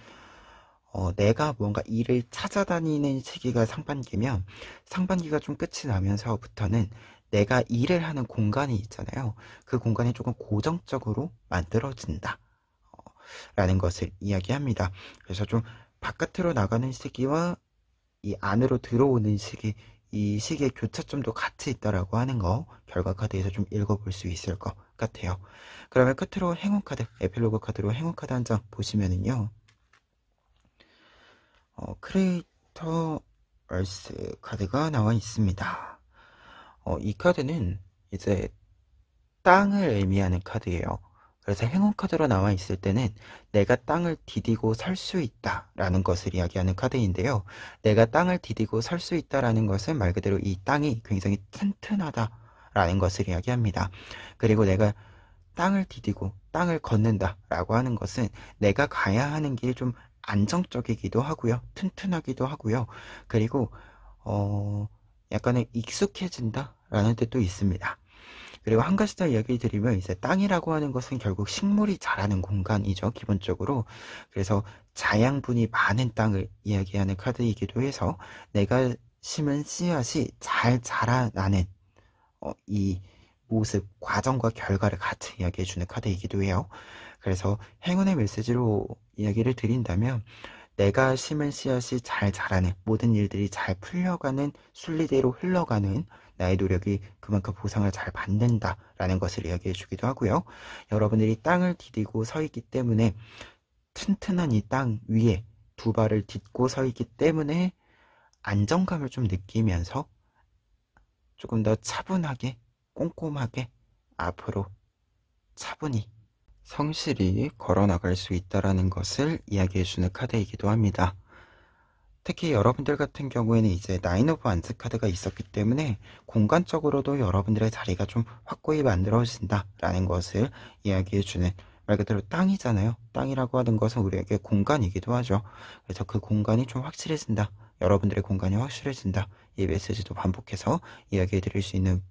내가 뭔가 일을 찾아다니는 시기가 상반기면, 상반기가 좀 끝이 나면서부터는 내가 일을 하는 공간이 있잖아요. 그 공간이 조금 고정적으로 만들어진다 라는 것을 이야기합니다. 그래서 좀 바깥으로 나가는 시기와 이 안으로 들어오는 시기, 이 시기의 교차점도 같이 있다라고 하는 거 결과 카드에서 좀 읽어볼 수 있을 것 같아요. 그러면 끝으로 행운 카드, 에필로그 카드로 행운 카드 한 장 보시면은요, 크리에이터 얼스 카드가 나와 있습니다. 이 카드는 이제 땅을 의미하는 카드예요. 그래서 행운 카드로 나와 있을 때는 내가 땅을 디디고 설 수 있다라는 것을 이야기하는 카드인데요. 내가 땅을 디디고 설 수 있다라는 것은 말 그대로 이 땅이 굉장히 튼튼하다라는 것을 이야기합니다. 그리고 내가 땅을 디디고 땅을 걷는다라고 하는 것은 내가 가야 하는 길이 좀 안정적이기도 하고요. 튼튼하기도 하고요. 그리고 약간의 익숙해진다라는 뜻도 있습니다. 그리고 한 가지 더 이야기 드리면, 이제 땅이라고 하는 것은 결국 식물이 자라는 공간이죠, 기본적으로. 그래서 자양분이 많은 땅을 이야기하는 카드이기도 해서 내가 심은 씨앗이 잘 자라나는 이 모습, 과정과 결과를 같이 이야기해주는 카드이기도 해요. 그래서 행운의 메시지로 이야기를 드린다면, 내가 심은 씨앗이 잘 자라는, 모든 일들이 잘 풀려가는, 순리대로 흘러가는 나의 노력이 그만큼 보상을 잘 받는다라는 것을 이야기해 주기도 하고요. 여러분들이 땅을 디디고 서 있기 때문에, 튼튼한 이 땅 위에 두 발을 딛고 서 있기 때문에 안정감을 좀 느끼면서 조금 더 차분하게, 꼼꼼하게 앞으로 차분히, 성실히 걸어나갈 수 있다라는 것을 이야기해주는 카드이기도 합니다. 특히 여러분들 같은 경우에는 이제 나인 오브 안츠 카드가 있었기 때문에 공간적으로도 여러분들의 자리가 좀 확고히 만들어진다라는 것을 이야기해주는, 말 그대로 땅이잖아요. 땅이라고 하는 것은 우리에게 공간이기도 하죠. 그래서 그 공간이 좀 확실해진다, 여러분들의 공간이 확실해진다, 이 메시지도 반복해서 이야기해 드릴 수 있는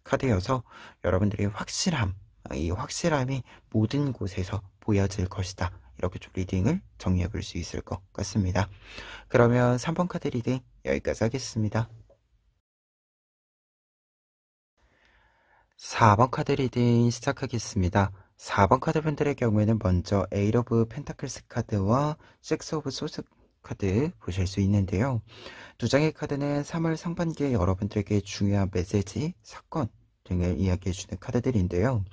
카드여서 여러분들의 확실함, 이 확실함이 모든 곳에서 보여질 것이다, 이렇게 좀 리딩을 정리해 볼 수 있을 것 같습니다. 그러면 3번 카드 리딩 여기까지 하겠습니다. 4번 카드 리딩 시작하겠습니다. 4번 카드 분들의 경우에는 먼저 에잇 오브 펜타클스 카드와 식스 오브 소스 카드 보실 수 있는데요. 두 장의 카드는 3월 상반기에 여러분들에게 중요한 메시지, 사건 등을 이야기해주는 카드들인데요.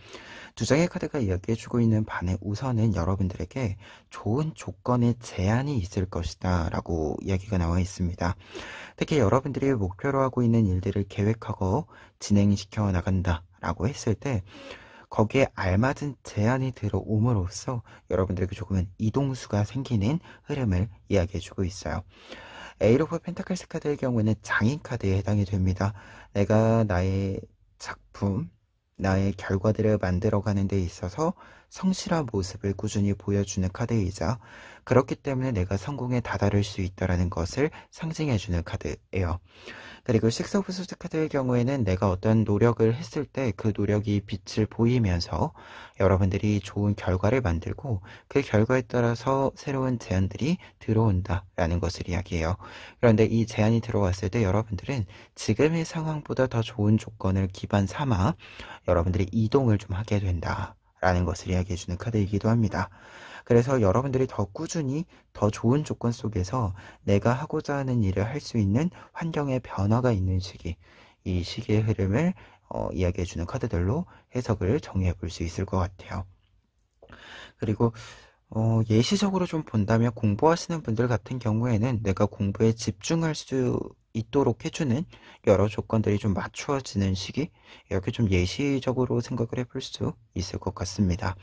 두 장의 카드가 이야기해주고 있는 반에 우선은 여러분들에게 좋은 조건의 제한이 있을 것이다 라고 이야기가 나와 있습니다. 특히 여러분들이 목표로 하고 있는 일들을 계획하고 진행시켜 나간다 라고 했을 때, 거기에 알맞은 제한이 들어옴으로써 여러분들에게 조금은 이동수가 생기는 흐름을 이야기해주고 있어요. 에이트 오브 펜타클스 카드의 경우에는 장인 카드에 해당이 됩니다. 내가 나의 작품, 나의 결과들을 만들어가는 데 있어서 성실한 모습을 꾸준히 보여주는 카드이자, 그렇기 때문에 내가 성공에 다다를 수 있다는 것을 상징해주는 카드예요. 그리고 식스 오브 소드 카드의 경우에는 내가 어떤 노력을 했을 때 그 노력이 빛을 보이면서 여러분들이 좋은 결과를 만들고 그 결과에 따라서 새로운 제안들이 들어온다라는 것을 이야기해요. 그런데 이 제안이 들어왔을 때 여러분들은 지금의 상황보다 더 좋은 조건을 기반 삼아 여러분들이 이동을 좀 하게 된다라는 것을 이야기해주는 카드이기도 합니다. 그래서 여러분들이 더 꾸준히 더 좋은 조건 속에서 내가 하고자 하는 일을 할 수 있는 환경의 변화가 있는 시기, 이 시기의 흐름을 이야기해주는 카드들로 해석을 정리해 볼 수 있을 것 같아요. 그리고 예시적으로 좀 본다면 공부하시는 분들 같은 경우에는 내가 공부에 집중할 수 있도록 해주는 여러 조건들이 좀 맞추어지는 시기, 이렇게 좀 예시적으로 생각을 해볼 수 있을 것 같습니다.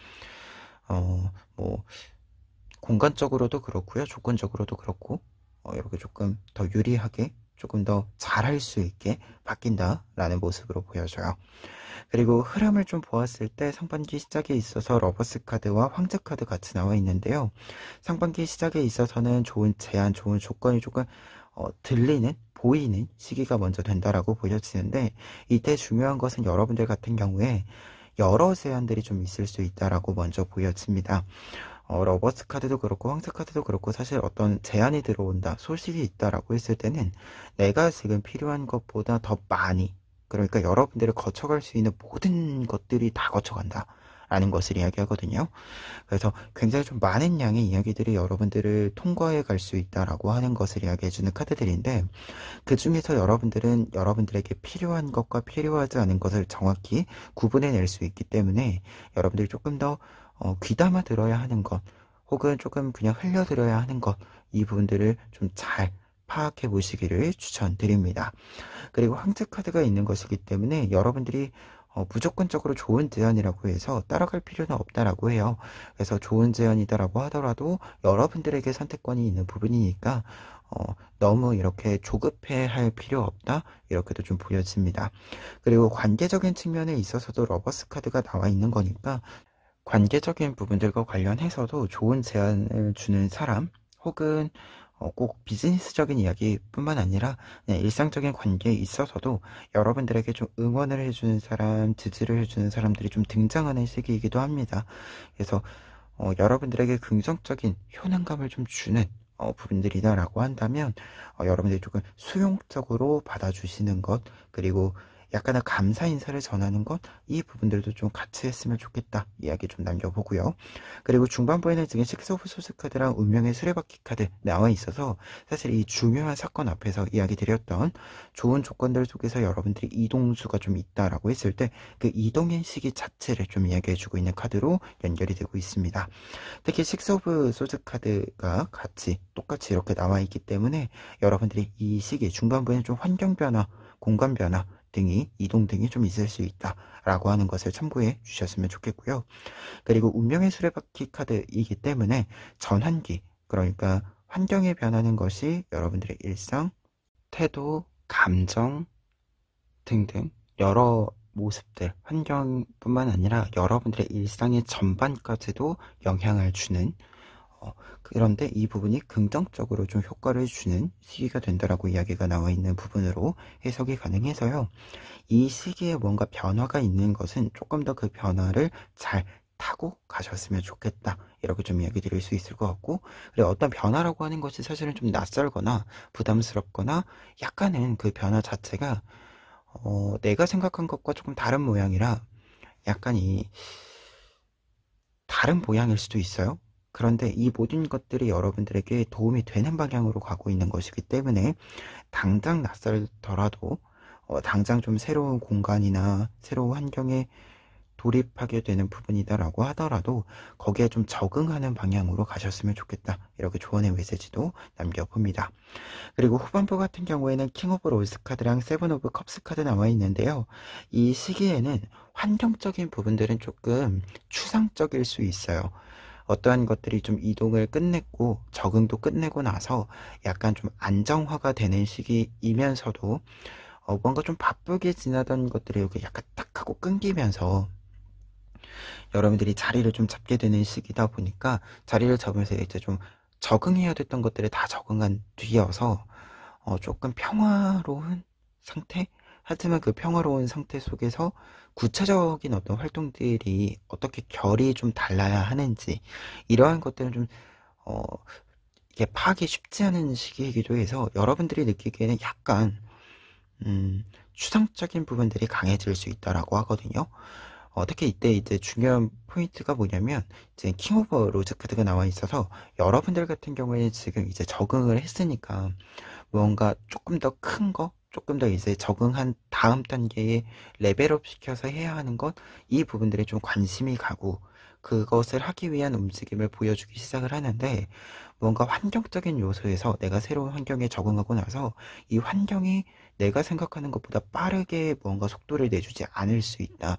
뭐 공간적으로도 그렇고요, 조건적으로도 그렇고 이렇게 조금 더 유리하게 조금 더 잘할 수 있게 바뀐다라는 모습으로 보여져요. 그리고 흐름을 좀 보았을 때 상반기 시작에 있어서 러버스 카드와 황제 카드 같이 나와 있는데요. 상반기 시작에 있어서는 좋은 제안, 좋은 조건이 조금 들리는, 보이는 시기가 먼저 된다라고 보여지는데, 이때 중요한 것은 여러분들 같은 경우에 여러 제안들이 좀 있을 수 있다라고 먼저 보여집니다. 러버스 카드도 그렇고 황새 카드도 그렇고 사실 어떤 제안이 들어온다, 소식이 있다라고 했을 때는 내가 지금 필요한 것보다 더 많이, 그러니까 여러분들을 거쳐갈 수 있는 모든 것들이 다 거쳐간다 라는 것을 이야기하거든요. 그래서 굉장히 좀 많은 양의 이야기들이 여러분들을 통과해 갈 수 있다라고 하는 것을 이야기해주는 카드들인데, 그 중에서 여러분들은 여러분들에게 필요한 것과 필요하지 않은 것을 정확히 구분해낼 수 있기 때문에 여러분들이 조금 더 귀담아 들어야 하는 것, 혹은 조금 그냥 흘려들어야 하는 것, 이 부분들을 좀 잘 파악해 보시기를 추천드립니다. 그리고 황제 카드가 있는 것이기 때문에 여러분들이 무조건적으로 좋은 제안이라고 해서 따라갈 필요는 없다라고 해요. 그래서 좋은 제안이다라고 하더라도 여러분들에게 선택권이 있는 부분이니까 너무 이렇게 조급해 할 필요 없다, 이렇게도 좀 보여집니다. 그리고 관계적인 측면에 있어서도 러버스 카드가 나와 있는 거니까 관계적인 부분들과 관련해서도 좋은 제안을 주는 사람, 혹은 꼭 비즈니스적인 이야기뿐만 아니라 그냥 일상적인 관계에 있어서도 여러분들에게 좀 응원을 해주는 사람, 지지를 해주는 사람들이 좀 등장하는 시기이기도 합니다. 그래서 여러분들에게 긍정적인 효능감을 좀 주는 부분들이다라고 한다면 여러분들이 조금 수용적으로 받아주시는 것, 그리고 약간의 감사 인사를 전하는 것, 이 부분들도 좀 같이 했으면 좋겠다 이야기 좀 남겨보고요. 그리고 중반부에는 지금 식스 오브 소스 카드랑 운명의 수레바퀴 카드 나와 있어서 사실 이 중요한 사건 앞에서 이야기 드렸던 좋은 조건들 속에서 여러분들이 이동수가 좀 있다라고 했을 때 그 이동의 시기 자체를 좀 이야기해주고 있는 카드로 연결이 되고 있습니다. 특히 식스 오브 소스 카드가 같이 똑같이 이렇게 나와 있기 때문에 여러분들이 이 시기 중반부에는 좀 환경 변화, 공간 변화 등이, 이동 등이 좀 있을 수 있다라고 하는 것을 참고해 주셨으면 좋겠고요. 그리고 운명의 수레바퀴 카드이기 때문에 전환기, 그러니까 환경에 변하는 것이 여러분들의 일상, 태도, 감정 등등 여러 모습들, 환경뿐만 아니라 여러분들의 일상의 전반까지도 영향을 주는, 그런데 이 부분이 긍정적으로 좀 효과를 주는 시기가 된다라고 이야기가 나와 있는 부분으로 해석이 가능해서요. 이 시기에 뭔가 변화가 있는 것은 조금 더 그 변화를 잘 타고 가셨으면 좋겠다, 이렇게 좀 이야기 드릴 수 있을 것 같고, 그리고 어떤 변화라고 하는 것이 사실은 좀 낯설거나 부담스럽거나 약간은 그 변화 자체가 내가 생각한 것과 조금 다른 모양이라 약간 이 다른 모양일 수도 있어요. 그런데 이 모든 것들이 여러분들에게 도움이 되는 방향으로 가고 있는 것이기 때문에 당장 낯설더라도 당장 좀 새로운 공간이나 새로운 환경에 돌입하게 되는 부분이다라고 하더라도 거기에 좀 적응하는 방향으로 가셨으면 좋겠다, 이렇게 조언의 메시지도 남겨봅니다. 그리고 후반부 같은 경우에는 킹 오브 롤스 카드랑 세븐 오브 컵스 카드 나와 있는데요. 이 시기에는 환경적인 부분들은 조금 추상적일 수 있어요. 어떠한 것들이 좀 이동을 끝냈고 적응도 끝내고 나서 약간 좀 안정화가 되는 시기이면서도 뭔가 좀 바쁘게 지나던 것들이 이렇게 약간 딱 하고 끊기면서 여러분들이 자리를 좀 잡게 되는 시기다 보니까 자리를 잡으면서 이제 좀 적응해야 됐던 것들을 다 적응한 뒤여서 조금 평화로운 상태? 하지만 그 평화로운 상태 속에서 구체적인 어떤 활동들이 어떻게 결이 좀 달라야 하는지 이러한 것들은 좀 어, 이게 파악이 쉽지 않은 시기이기도 해서 여러분들이 느끼기에는 약간 추상적인 부분들이 강해질 수 있다라고 하거든요. 특히 이때 이제 중요한 포인트가 뭐냐면 이제 킹 오브 로즈 카드가 나와 있어서 여러분들 같은 경우에 지금 이제 적응을 했으니까 뭔가 조금 더 큰 거, 조금 더 이제 적응한 다음 단계에 레벨업 시켜서 해야 하는 것, 이 부분들에 좀 관심이 가고 그것을 하기 위한 움직임을 보여주기 시작을 하는데 뭔가 환경적인 요소에서 내가 새로운 환경에 적응하고 나서 이 환경이 내가 생각하는 것보다 빠르게 뭔가 속도를 내주지 않을 수 있다.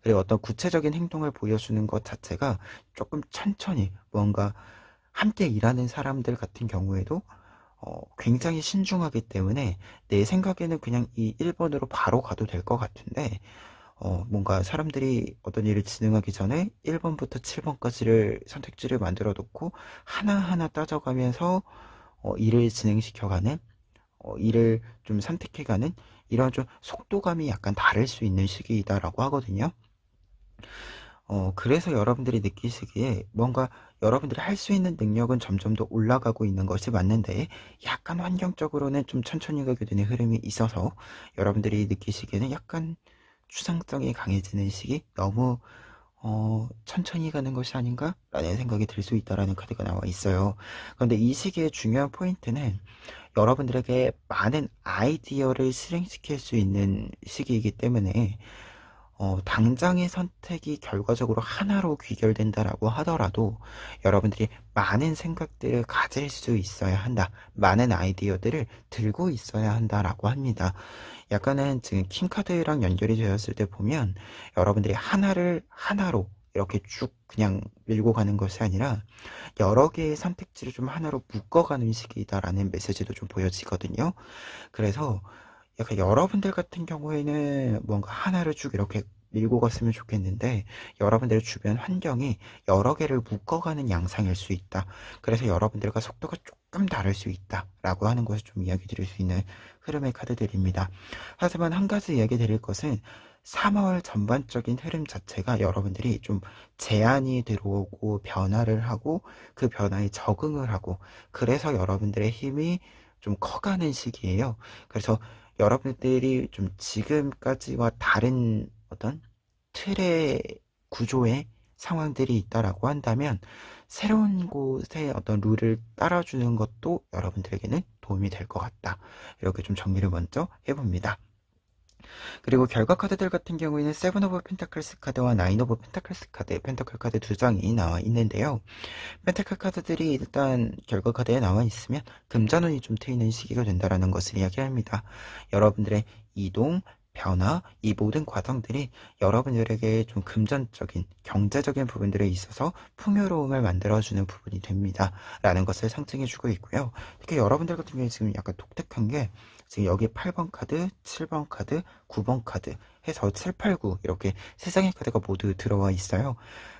그리고 어떤 구체적인 행동을 보여주는 것 자체가 조금 천천히 뭔가 함께 일하는 사람들 같은 경우에도 굉장히 신중하기 때문에 내 생각에는 그냥 이 1번으로 바로 가도 될 것 같은데 뭔가 사람들이 어떤 일을 진행하기 전에 1번부터 7번까지를 선택지를 만들어 놓고 하나하나 따져가면서 일을 진행시켜가는 일을 좀 선택해가는 이런 좀 속도감이 약간 다를 수 있는 시기이다라고 하거든요. 그래서 여러분들이 느끼시기에 뭔가 여러분들이 할 수 있는 능력은 점점 더 올라가고 있는 것이 맞는데 약간 환경적으로는 좀 천천히 가게 되는 흐름이 있어서 여러분들이 느끼시기에는 약간 추상성이 강해지는 시기? 너무 천천히 가는 것이 아닌가? 라는 생각이 들 수 있다라는 카드가 나와 있어요. 그런데 이 시기의 중요한 포인트는 여러분들에게 많은 아이디어를 실행시킬 수 있는 시기이기 때문에 당장의 선택이 결과적으로 하나로 귀결된다라고 하더라도 여러분들이 많은 생각들을 가질 수 있어야 한다. 많은 아이디어들을 들고 있어야 한다라고 합니다. 약간은 지금 킹카드랑 연결이 되었을 때 보면 여러분들이 하나를 하나로 이렇게 쭉 그냥 밀고 가는 것이 아니라 여러 개의 선택지를 좀 하나로 묶어가는 시기다라는 메시지도 좀 보여지거든요. 그래서 약간 여러분들 같은 경우에는 뭔가 하나를 쭉 이렇게 밀고 갔으면 좋겠는데 여러분들의 주변 환경이 여러 개를 묶어가는 양상일 수 있다. 그래서 여러분들과 속도가 조금 다를 수 있다 라고 하는 것을 좀 이야기 드릴 수 있는 흐름의 카드들입니다. 하지만 한 가지 이야기 드릴 것은 3월 전반적인 흐름 자체가 여러분들이 좀 제한이 들어오고 변화를 하고 그 변화에 적응을 하고 그래서 여러분들의 힘이 좀 커가는 시기예요. 그래서 여러분들이 좀 지금까지와 다른 어떤 틀의 구조의 상황들이 있다라고 한다면 새로운 곳의 어떤 룰을 따라주는 것도 여러분들에게는 도움이 될 것 같다. 이렇게 좀 정리를 먼저 해봅니다. 그리고 결과 카드들 같은 경우에는 세븐 오브 펜타클스 카드와 나인 오브 펜타클스 카드, 펜타클 카드 두 장이 나와 있는데요. 펜타클 카드들이 일단 결과 카드에 나와 있으면 금전운이 좀 트이는 시기가 된다라는 것을 이야기합니다. 여러분들의 이동, 변화, 이 모든 과정들이 여러분들에게 좀 금전적인, 경제적인 부분들에 있어서 풍요로움을 만들어주는 부분이 됩니다. 라는 것을 상징해주고 있고요. 특히 여러분들 같은 경우에 지금 약간 독특한 게 지금 여기 8번 카드, 7번 카드, 9번 카드 해서 7, 8, 9 이렇게 세 장의 카드가 모두 들어와 있어요.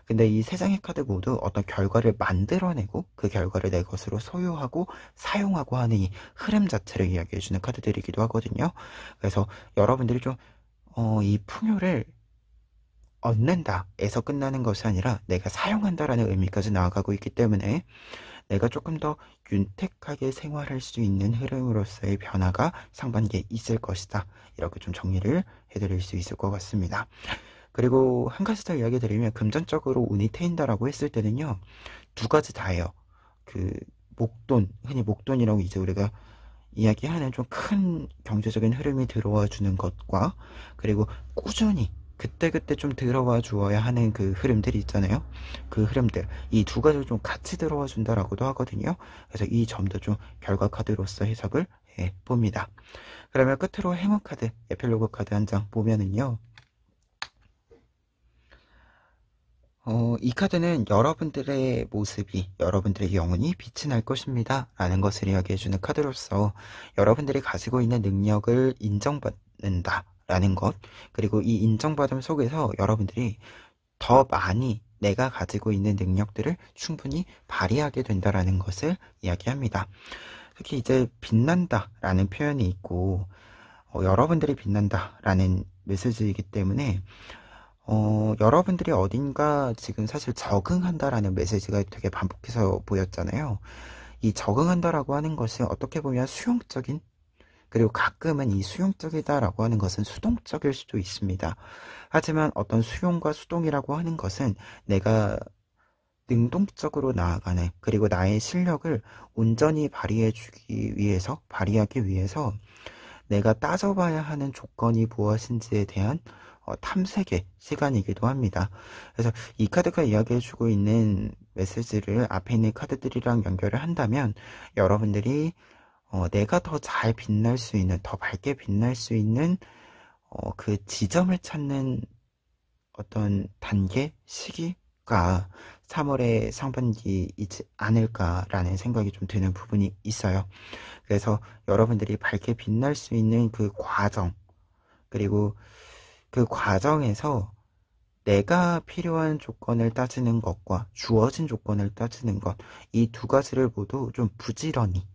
근데 이 세 장의 카드 모두 어떤 결과를 만들어내고 그 결과를 내 것으로 소유하고 사용하고 하는 이 흐름 자체를 이야기해주는 카드들이기도 하거든요. 그래서 여러분들이 좀 이 풍요를 얻는다에서 끝나는 것이 아니라 내가 사용한다라는 의미까지 나아가고 있기 때문에 내가 조금 더 윤택하게 생활할 수 있는 흐름으로서의 변화가 상반기에 있을 것이다. 이렇게 좀 정리를 해드릴 수 있을 것 같습니다. 그리고 한 가지 더 이야기 드리면 금전적으로 운이 트인다라고 했을 때는요. 두 가지 다예요. 그 목돈, 흔히 목돈이라고 이제 우리가 이야기하는 좀 큰 경제적인 흐름이 들어와 주는 것과 그리고 꾸준히 그때그때 좀 들어와 주어야 하는 그 흐름들이 있잖아요. 그 흐름들. 이 두 가지를 좀 같이 들어와 준다라고도 하거든요. 그래서 이 점도 좀 결과 카드로서 해석을 해 봅니다. 그러면 끝으로 행운 카드, 에필로그 카드 한 장 보면은요. 이 카드는 여러분들의 모습이, 여러분들의 영혼이 빛이 날 것입니다 라는 것을 이야기해주는 카드로서 여러분들이 가지고 있는 능력을 인정받는다 라는 것, 그리고 이 인정받음 속에서 여러분들이 더 많이 내가 가지고 있는 능력들을 충분히 발휘하게 된다라는 것을 이야기합니다. 특히 이제 빛난다 라는 표현이 있고, 여러분들이 빛난다 라는 메시지이기 때문에 여러분들이 어딘가 지금 사실 적응한다라는 메시지가 되게 반복해서 보였잖아요. 이 적응한다라고 하는 것은 어떻게 보면 수용적인, 그리고 가끔은 이 수용적이다라고 하는 것은 수동적일 수도 있습니다. 하지만 어떤 수용과 수동이라고 하는 것은 내가 능동적으로 나아가는, 그리고 나의 실력을 온전히 발휘하기 위해서 내가 따져봐야 하는 조건이 무엇인지에 대한 탐색의 시간이기도 합니다. 그래서 이 카드가 이야기해주고 있는 메시지를 앞에 있는 카드들이랑 연결을 한다면 여러분들이 내가 더 잘 빛날 수 있는, 더 밝게 빛날 수 있는 그 지점을 찾는 어떤 단계, 시기가 3월의 상반기이지 않을까라는 생각이 좀 드는 부분이 있어요. 그래서 여러분들이 밝게 빛날 수 있는 그 과정, 그리고 그 과정에서 내가 필요한 조건을 따지는 것과 주어진 조건을 따지는 것, 이 두 가지를 모두 좀 부지런히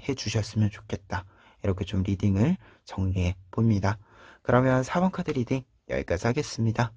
해주셨으면 좋겠다. 이렇게 좀 리딩을 정리해 봅니다. 그러면 4번 카드 리딩 여기까지 하겠습니다.